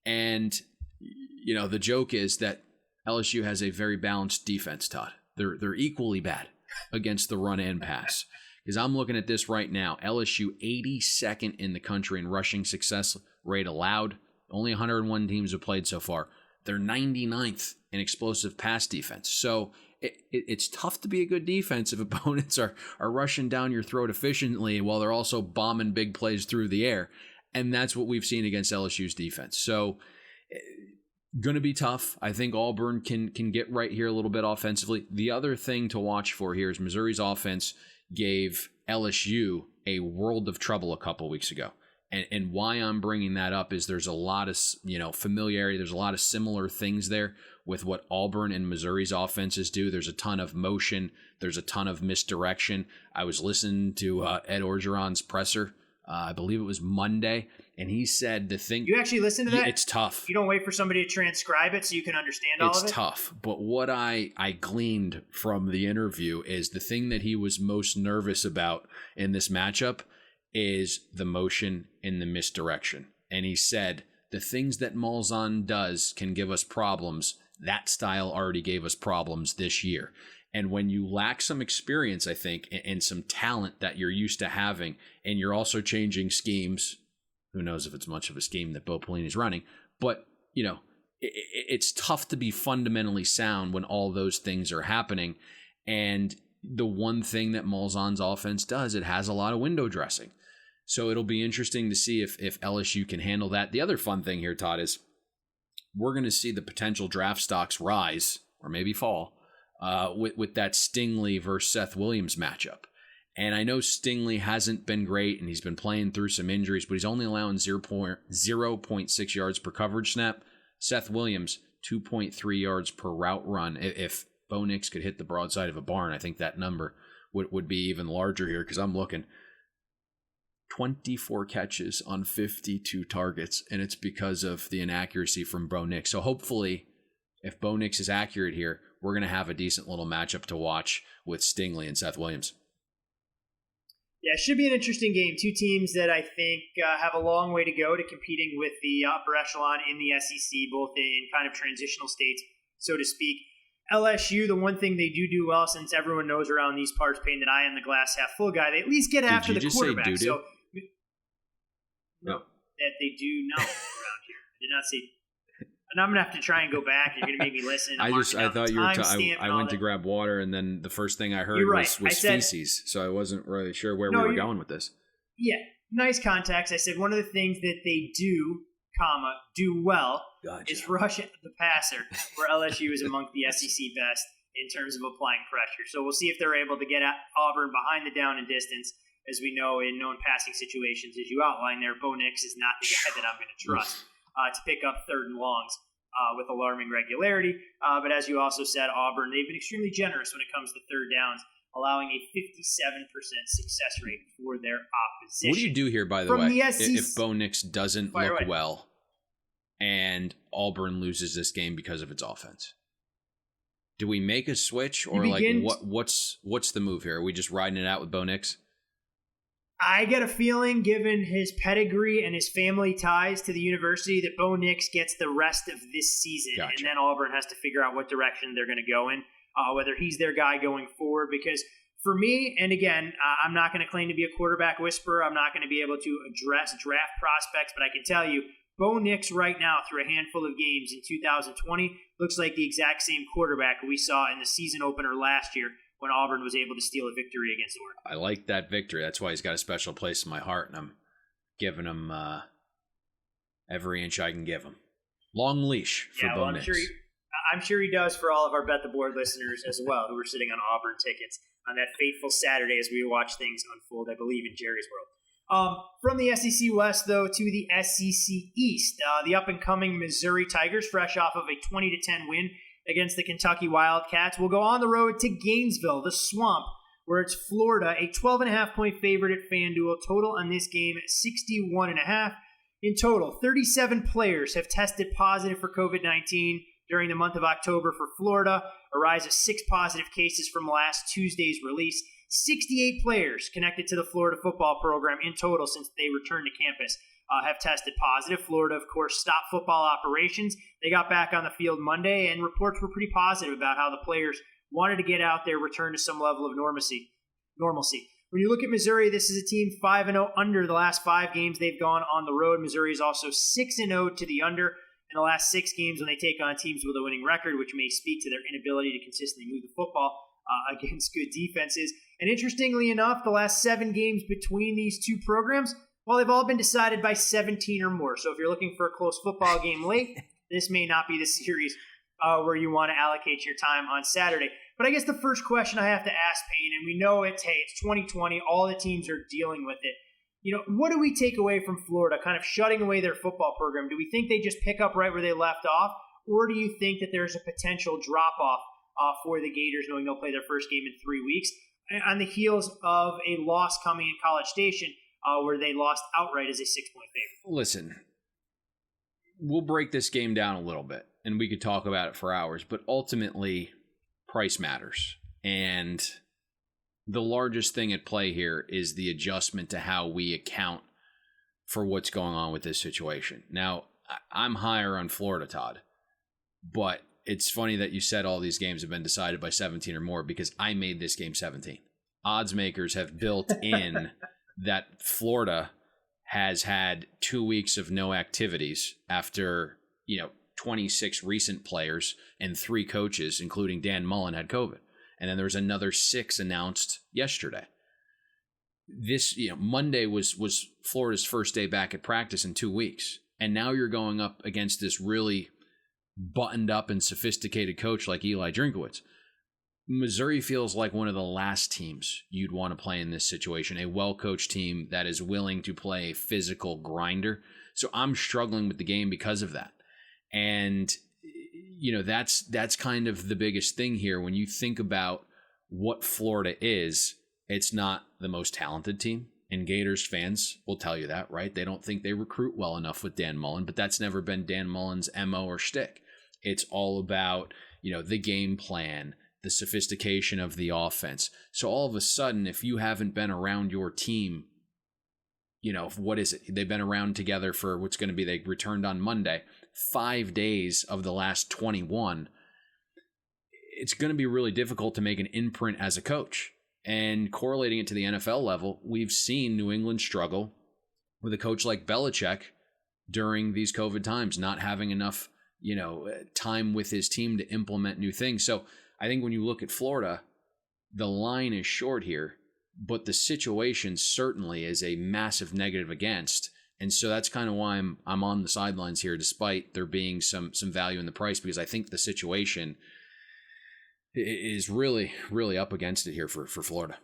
Speaker 8: And, the joke is that LSU has a very balanced defense, Todd. They're equally bad against the run and pass. Because I'm looking at this right now. LSU 82nd in the country in rushing success rate allowed. Only 101 teams have played so far. They're 99th in explosive pass defense. So it's tough to be a good defense if opponents are rushing down your throat efficiently while they're also bombing big plays through the air. And that's what we've seen against LSU's defense. So going to be tough. I think Auburn can get right here a little bit offensively. The other thing to watch for here is Missouri's offense gave LSU a world of trouble a couple weeks ago. And why I'm bringing that up is there's a lot of familiarity. There's a lot of similar things there with what Auburn and Missouri's offenses do. There's a ton of motion. There's a ton of misdirection. I was listening to Ed Orgeron's presser. I believe it was Monday, and he said the thing.
Speaker 7: You actually listen to that?
Speaker 8: It's tough.
Speaker 7: You don't wait for somebody to transcribe it so you can understand all of it?
Speaker 8: It's tough. But what I gleaned from the interview is the thing that he was most nervous about in this matchup is the motion and the misdirection. And he said, the things that Malzahn does can give us problems. That style already gave us problems this year. And when you lack some experience, I think, and some talent that you're used to having, and you're also changing schemes, who knows if it's much of a scheme that Bo Pelini's running, but, it's tough to be fundamentally sound when all those things are happening. And the one thing that Malzahn's offense does, it has a lot of window dressing. So it'll be interesting to see if LSU can handle that. The other fun thing here, Todd, is we're going to see the potential draft stocks rise, or maybe fall, with that Stingley versus Seth Williams matchup. And I know Stingley hasn't been great, and he's been playing through some injuries, but he's only allowing 0.6 yards per coverage snap. Seth Williams, 2.3 yards per route run. If Bo Nix could hit the broadside of a barn, I think that number would be even larger here, because I'm looking 24 catches on 52 targets, and it's because of the inaccuracy from Bo Nix. So hopefully, if Bo Nix is accurate here, we're going to have a decent little matchup to watch with Stingley and Seth Williams.
Speaker 7: Yeah, it should be an interesting game. Two teams that I think have a long way to go to competing with the upper echelon in the SEC, both in kind of transitional states, so to speak. LSU, the one thing they do well, since everyone knows around these parts, Payne, that I am the glass half full guy, they at least get after the quarterback. No, that they do not around here. I did not say. And I'm gonna have to try and go back. You're gonna make me listen.
Speaker 8: I thought you were. I went to grab water, and then the first thing I heard was feces. So I wasn't really sure where we were going with this.
Speaker 7: Yeah, nice context. I said one of the things that they do well is rush the passer, where LSU is among the SEC best in terms of applying pressure. So we'll see if they're able to get at Auburn behind the down and distance. As we know, in known passing situations, as you outlined there, Bo Nix is not the guy that I'm going to trust to pick up third and longs with alarming regularity. But as you also said, Auburn, they've been extremely generous when it comes to third downs, allowing a 57% success rate for their opposition.
Speaker 8: What do you do here, by the way, if Bo Nix doesn't look well and Auburn loses this game because of its offense? Do we make a switch, or what's the move here? Are we just riding it out with Bo Nix?
Speaker 7: I get a feeling, given his pedigree and his family ties to the university, that Bo Nix gets the rest of this season. Gotcha. And then Auburn has to figure out what direction they're going to go in, whether he's their guy going forward. Because for me, and again, I'm not going to claim to be a quarterback whisperer. I'm not going to be able to address draft prospects, but I can tell you, Bo Nix right now, through a handful of games in 2020, looks like the exact same quarterback we saw in the season opener last year, when Auburn was able to steal a victory against Oregon.
Speaker 8: I like that victory. That's why he's got a special place in my heart, and I'm giving him every inch I can give him. Long leash for Bo Nix.
Speaker 7: I'm sure he does for all of our Bet the Board listeners as well, who are sitting on Auburn tickets on that fateful Saturday as we watch things unfold, I believe, in Jerry's world. From the SEC West, though, to the SEC East, the up-and-coming Missouri Tigers, fresh off of a 20-10 win against the Kentucky Wildcats, will go on the road to Gainesville, the Swamp, where it's Florida, a 12.5-point favorite at FanDuel. Total on this game, 61.5. In total, 37 players have tested positive for COVID-19 during the month of October for Florida, a rise of 6 positive cases from last Tuesday's release. 68 players connected to the Florida football program in total since they returned to campus have tested positive. Florida, of course, stopped football operations. They got back on the field Monday, and reports were pretty positive about how the players wanted to get out there, return to some level of normalcy. When you look at Missouri, this is a team 5-0 under the last 5 games they've gone on the road. Missouri is also 6-0 to the under, in the last 6 games when they take on teams with a winning record, which may speak to their inability to consistently move the football against good defenses. And interestingly enough, the last 7 games between these two programs, well, they've all been decided by 17 or more. So if you're looking for a close football game late, this may not be the series where you want to allocate your time on Saturday. But I guess the first question I have to ask, Payne, and we know it's 2020, all the teams are dealing with it. What do we take away from Florida kind of shutting away their football program? Do we think they just pick up right where they left off? Or do you think that there's a potential drop-off for the Gators, knowing they'll play their first game in 3 weeks, on the heels of a loss coming in College Station where they lost outright as a 6-point favorite?
Speaker 8: Listen, we'll break this game down a little bit, and we could talk about it for hours, but ultimately, price matters. And the largest thing at play here is the adjustment to how we account for what's going on with this situation. Now, I'm higher on Florida, Todd, but it's funny that you said all these games have been decided by 17 or more because I made this game 17. Odds makers have built in that Florida has had 2 weeks of no activities after, 26 recent players and 3 coaches, including Dan Mullen, had COVID. And then there was another 6 announced yesterday. This, Monday was Florida's first day back at practice in 2 weeks. And now you're going up against this really buttoned up and sophisticated coach like Eli Drinkwitz. Missouri feels like one of the last teams you'd want to play in this situation, a well-coached team that is willing to play a physical grinder. So I'm struggling with the game because of that. And that's kind of the biggest thing here. When you think about what Florida is, it's not the most talented team. And Gators fans will tell you that, right? They don't think they recruit well enough with Dan Mullen, but that's never been Dan Mullen's MO or shtick. It's all about, the game plan, the sophistication of the offense. So all of a sudden, if you haven't been around your team, what is it? They've been around together for what's going to be, they returned on Monday, 5 days of the last 21. It's going to be really difficult to make an imprint as a coach. And correlating it to the NFL level, we've seen New England struggle with a coach like Belichick during these COVID times, not having enough, time with his team to implement new things. So I think when you look at Florida, the line is short here, but the situation certainly is a massive negative against. And so that's kind of why I'm on the sidelines here, despite there being some value in the price, because I think the situation is really, really up against it here for Florida.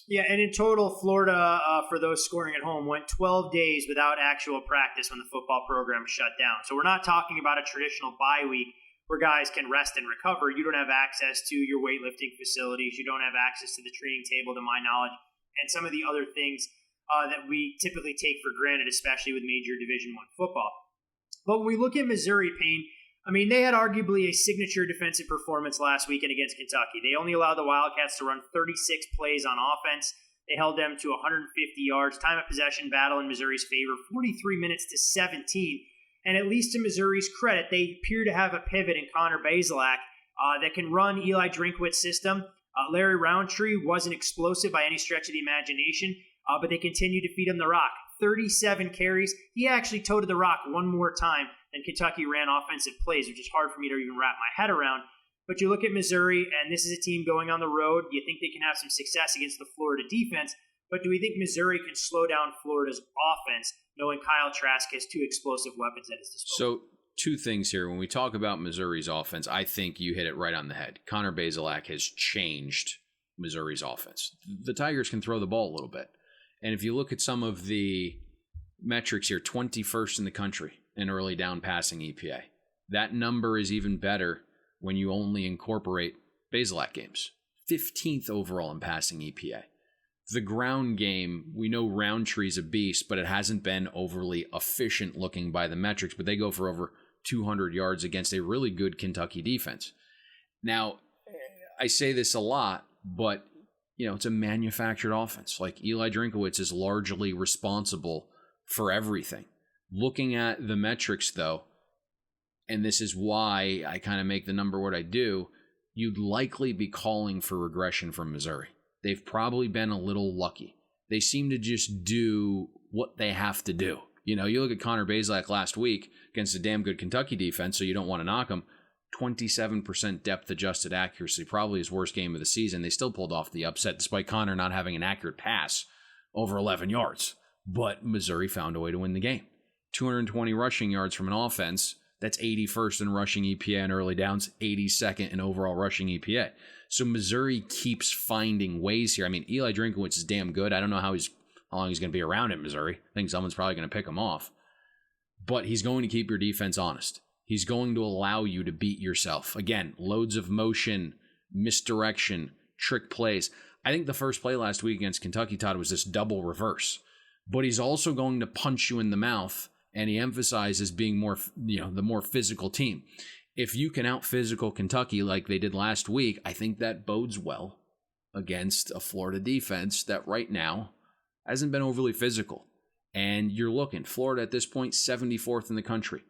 Speaker 7: Yeah, and in total, Florida, for those scoring at home, went 12 days without actual practice when the football program shut down. So we're not talking about a traditional bye week where guys can rest and recover. You don't have access to your weightlifting facilities. You don't have access to the training table, to my knowledge, and some of the other things that we typically take for granted, especially with major Division I football. But when we look at Missouri, Payne, they had arguably a signature defensive performance last weekend against Kentucky. They only allowed the Wildcats to run 36 plays on offense. They held them to 150 yards. Time of possession battle in Missouri's favor, 43 minutes to 17. And at least to Missouri's credit, they appear to have a pivot in Connor Bazelak that can run Eli Drinkwitz's system. Larry Roundtree wasn't explosive by any stretch of the imagination, but they continued to feed him the rock. 37 carries. He actually toted the rock one more time than Kentucky ran offensive plays, which is hard for me to even wrap my head around. But you look at Missouri, and this is a team going on the road. You think they can have some success against the Florida defense, but do we think Missouri can slow down Florida's offense, knowing Kyle Trask has 2 explosive weapons at his disposal?
Speaker 8: So 2 things here. When we talk about Missouri's offense, I think you hit it right on the head. Connor Bazelak has changed Missouri's offense. The Tigers can throw the ball a little bit. And if you look at some of the metrics here, 21st in the country in early down passing EPA. That number is even better when you only incorporate Bazelak games. 15th overall in passing EPA. The ground game, we know Roundtree's a beast, but it hasn't been overly efficient looking by the metrics, but they go for over 200 yards against a really good Kentucky defense. Now, I say this a lot, but it's a manufactured offense. Like Eli Drinkwitz is largely responsible for everything. Looking at the metrics, though, and this is why I kind of make the number what I do, you'd likely be calling for regression from Missouri. They've probably been a little lucky. They seem to just do what they have to do. You know, you look at Connor Bazelak last week against a damn good Kentucky defense, so you don't want to knock him. 27% depth-adjusted accuracy, probably his worst game of the season. They still pulled off the upset despite Connor not having an accurate pass over 11 yards. But Missouri found a way to win the game. 220 rushing yards from an offense. That's 81st in rushing EPA in early downs, 82nd in overall rushing EPA. So Missouri keeps finding ways here. I mean, Eli Drinkwitz is damn good. I don't know how long he's going to be around in Missouri. I think someone's probably going to pick him off. But he's going to keep your defense honest. He's going to allow you to beat yourself. Again, loads of motion, misdirection, trick plays. I think the first play last week against Kentucky, Todd, was this double reverse. But he's also going to punch you in the mouth, and he emphasizes being more, the more physical team. If you can out-physical Kentucky like they did last week, I think that bodes well against a Florida defense that right now hasn't been overly physical. And you're looking, Florida at this point, 74th in the country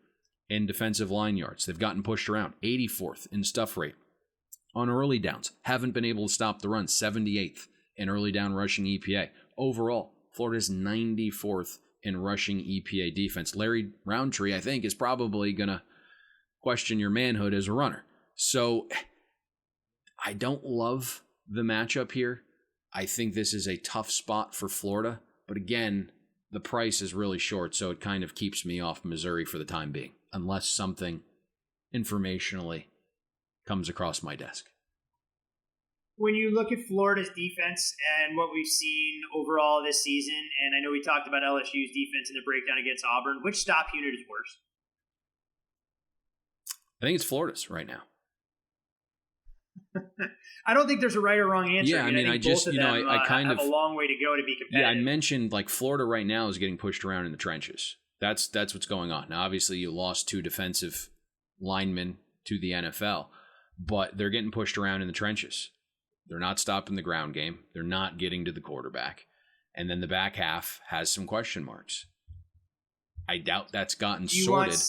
Speaker 8: in defensive line yards. They've gotten pushed around, 84th in stuff rate. On early downs, haven't been able to stop the run, 78th in early down rushing EPA. Overall, Florida's 94th in rushing EPA defense. Larry Roundtree, I think, is probably going to question your manhood as a runner. So I don't love the matchup here. I think this is a tough spot for Florida. But again, the price is really short, so it kind of keeps me off Missouri for the time being, unless something informationally comes across my desk.
Speaker 7: When you look at Florida's defense and what we've seen overall this season, and I know we talked about LSU's defense in the breakdown against Auburn, which stop unit is worse?
Speaker 8: I think it's Florida's right now.
Speaker 7: I don't think there's a right or wrong answer.
Speaker 8: Yeah, I mean, I just, I kind
Speaker 7: have
Speaker 8: of
Speaker 7: a long way to go to be competitive.
Speaker 8: Yeah, I mentioned like Florida right now is getting pushed around in the trenches. That's what's going on. Now, obviously, you lost 2 defensive linemen to the NFL, but they're getting pushed around in the trenches. They're not stopping the ground game. They're not getting to the quarterback. And then the back half has some question marks. I doubt that's gotten sorted,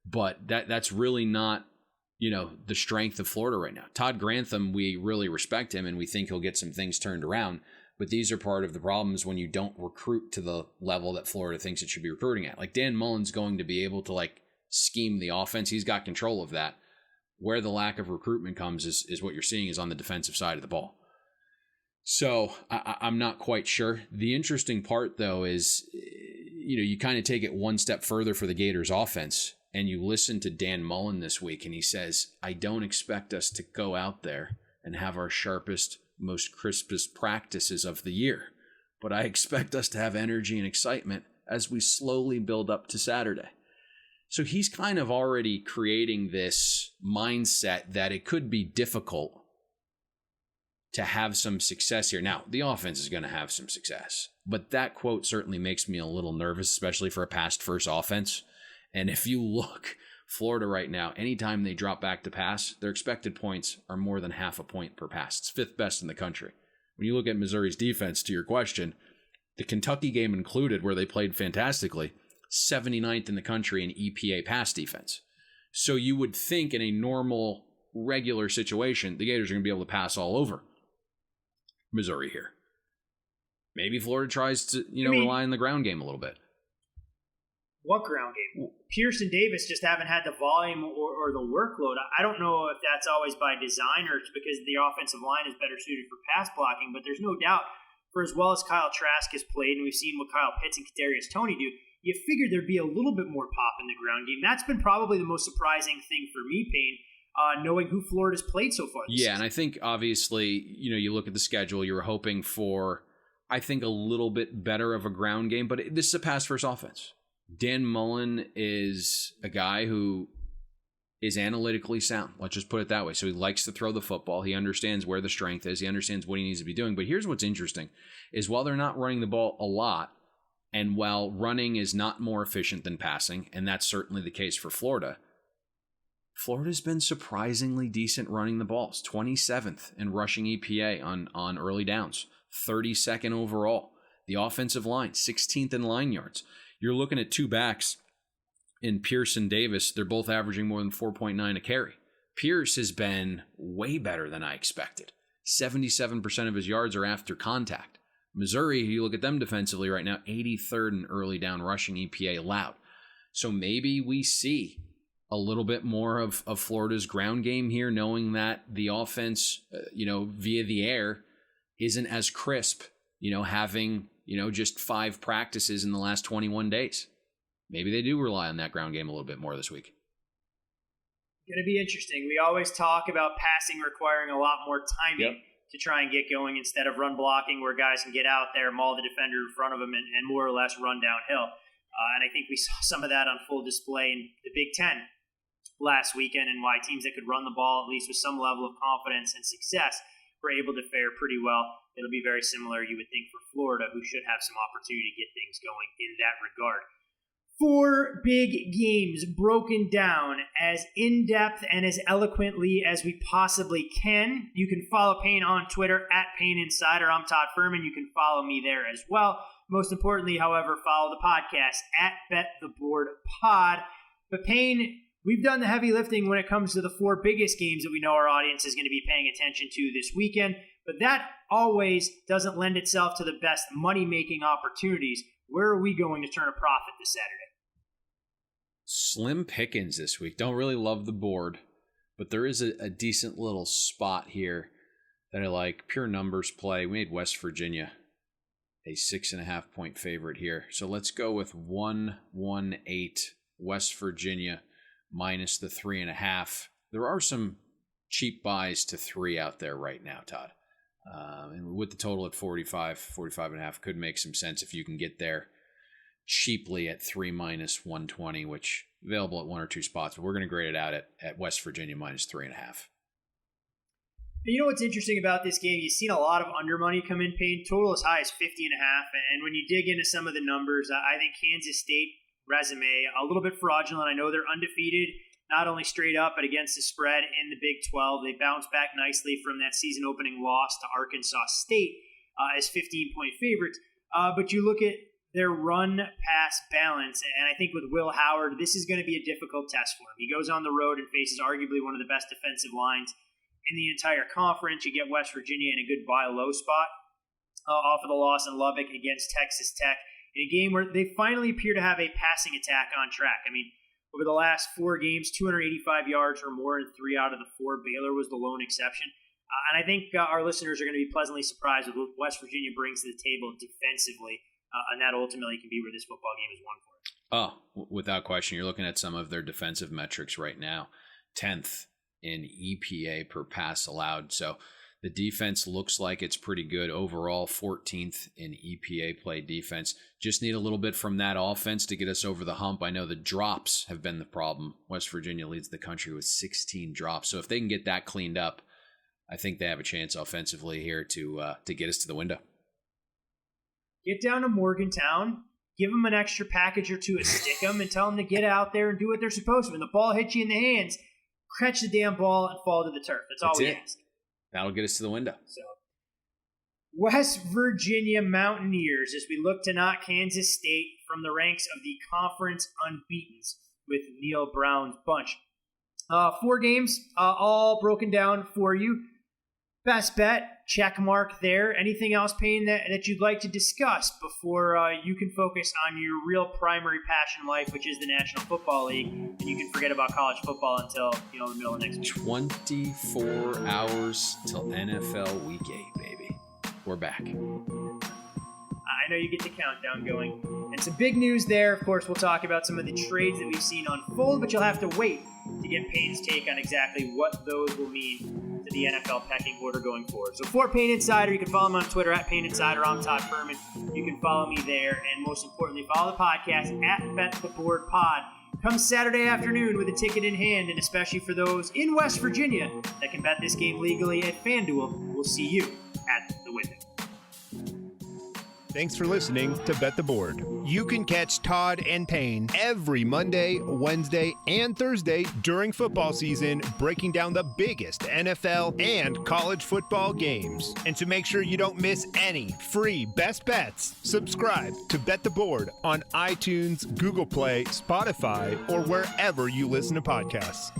Speaker 8: but that's really not, the strength of Florida right now. Todd Grantham, we really respect him, and we think he'll get some things turned around. But these are part of the problems when you don't recruit to the level that Florida thinks it should be recruiting at. Like Dan Mullen's going to be able to scheme the offense. He's got control of that. Where the lack of recruitment comes is what you're seeing is on the defensive side of the ball. So I'm not quite sure. The interesting part, though, is, you kind of take it one step further for the Gators offense, and you listen to Dan Mullen this week, and he says, I don't expect us to go out there and have our sharpest, most crispest practices of the year, but I expect us to have energy and excitement as we slowly build up to Saturday. So he's kind of already creating this mindset that it could be difficult to have some success here. Now, the offense is going to have some success, but that quote certainly makes me a little nervous, especially for a pass-first offense. And if you look, Florida right now, anytime they drop back to pass, their expected points are more than half a point per pass. It's 5th best in the country. When you look at Missouri's defense, to your question, the Kentucky game included, where they played fantastically, 79th in the country in EPA pass defense. So you would think in a normal, regular situation, the Gators are going to be able to pass all over Missouri here. Maybe Florida tries to, rely on the ground game a little bit.
Speaker 7: What ground game? Pierce and Davis just haven't had the volume or the workload. I don't know if that's always by design or it's because the offensive line is better suited for pass blocking, but there's no doubt for as well as Kyle Trask has played, and we've seen what Kyle Pitts and Kadarius Toney do, you figured there'd be a little bit more pop in the ground game. That's been probably the most surprising thing for me, Payne, knowing who Florida's played so far this season.
Speaker 8: And I think obviously, you look at the schedule, you were hoping for, I think, a little bit better of a ground game, but this is a pass-first offense. Dan Mullen is a guy who is analytically sound. Let's just put it that way. So he likes to throw the football. He understands where the strength is. He understands what he needs to be doing. But here's what's interesting is while they're not running the ball a lot, and while running is not more efficient than passing, and that's certainly the case for Florida, Florida's been surprisingly decent running the balls. 27th in rushing EPA on early downs. 32nd overall. The offensive line, 16th in line yards. You're looking at 2 backs in Pierce and Davis. They're both averaging more than 4.9 a carry. Pierce has been way better than I expected. 77% of his yards are after contact. Missouri, you look at them defensively right now, 83rd in early down rushing EPA allowed. So maybe we see a little bit more of Florida's ground game here, knowing that the offense, via the air isn't as crisp, having, just 5 practices in the last 21 days. Maybe they do rely on that ground game a little bit more this week.
Speaker 7: Going to be interesting. We always talk about passing requiring a lot more timing to try and get going instead of run blocking where guys can get out there, maul the defender in front of them, and more or less run downhill. And I think we saw some of that on full display in the Big Ten last weekend, and why teams that could run the ball, at least with some level of confidence and success, were able to fare pretty well. It'll be very similar, you would think, for Florida, who should have some opportunity to get things going in that regard. 4 big games broken down as in-depth and as eloquently as we possibly can. You can follow Payne on Twitter at Payne Insider. I'm Todd Fuhrman. You can follow me there as well. Most importantly, however, follow the podcast at Bet the Board Pod. But Payne, we've done the heavy lifting when it comes to the 4 biggest games that we know our audience is going to be paying attention to this weekend. But that always doesn't lend itself to the best money-making opportunities. Where are we going to turn a profit this Saturday?
Speaker 8: Slim pickings this week. Don't really love the board, but there is a decent little spot here that I like. Pure numbers play. We made West Virginia a 6.5 point favorite here. So let's go with 1-1-8 West Virginia minus the 3.5. There are some cheap buys to 3 out there right now, Todd. And with the total at 45.5 could make some sense if you can get there cheaply at 3 minus 120, which available at 1 or 2 spots, but we're going to grade it out at West Virginia minus 3.5.
Speaker 7: You know what's interesting about this game? You've seen a lot of under money come in, Payne. Total as high as 50.5. And when you dig into some of the numbers, I think Kansas State resume a little bit fraudulent. I know they're undefeated, not only straight up, but against the spread in the Big 12. They bounced back nicely from that season opening loss to Arkansas State as 15-point favorites. But you look at their run-pass balance, and I think with Will Howard, this is going to be a difficult test for him. He goes on the road and faces arguably one of the best defensive lines in the entire conference. You get West Virginia in a good buy low spot off of the loss in Lubbock against Texas Tech in a game where they finally appear to have a passing attack on track. I mean, over the last 4 games, 285 yards or more in 3 out of the 4. Baylor was the lone exception. And I think our listeners are going to be pleasantly surprised with what West Virginia brings to the table defensively. And that ultimately can be where this football game is won for.
Speaker 8: Oh, without question. You're looking at some of their defensive metrics right now. 10th in EPA per pass allowed. So the defense looks like it's pretty good overall. 14th in EPA play defense. Just need a little bit from that offense to get us over the hump. I know the drops have been the problem. West Virginia leads the country with 16 drops. So if they can get that cleaned up, I think they have a chance offensively here to get us to the window.
Speaker 7: Get down to Morgantown, give them an extra package or 2 to stick them, and tell them to get out there and do what they're supposed to. When the ball hits you in the hands, catch the damn ball and fall to the turf. That's all we ask.
Speaker 8: That'll get us to the window.
Speaker 7: So, West Virginia Mountaineers, as we look to knock Kansas State from the ranks of the conference unbeatens with Neil Brown's bunch. 4 games, all broken down for you. Best bet, check mark there. Anything else, Payne, that you'd like to discuss before you can focus on your real primary passion in life, which is the National Football League, and you can forget about college football until the middle of next week?
Speaker 8: 24 hours till NFL Week 8, baby. We're back.
Speaker 7: I know you get the countdown going. And some big news there. Of course, we'll talk about some of the trades that we've seen unfold, but you'll have to wait to get Payne's take on exactly what those will mean to the NFL pecking order going forward. So for Payne Insider, you can follow me on Twitter at Payne Insider. I'm Todd Fuhrman. You can follow me there. And most importantly, follow the podcast at Bet the Board Pod. Come Saturday afternoon with a ticket in hand, and especially for those in West Virginia that can bet this game legally at FanDuel, we'll see you at the window.
Speaker 9: Thanks for listening to Bet the Board. You can catch Todd and Payne every Monday, Wednesday, and Thursday during football season, breaking down the biggest NFL and college football games. And to make sure you don't miss any free best bets, subscribe to Bet the Board on iTunes, Google Play, Spotify, or wherever you listen to podcasts.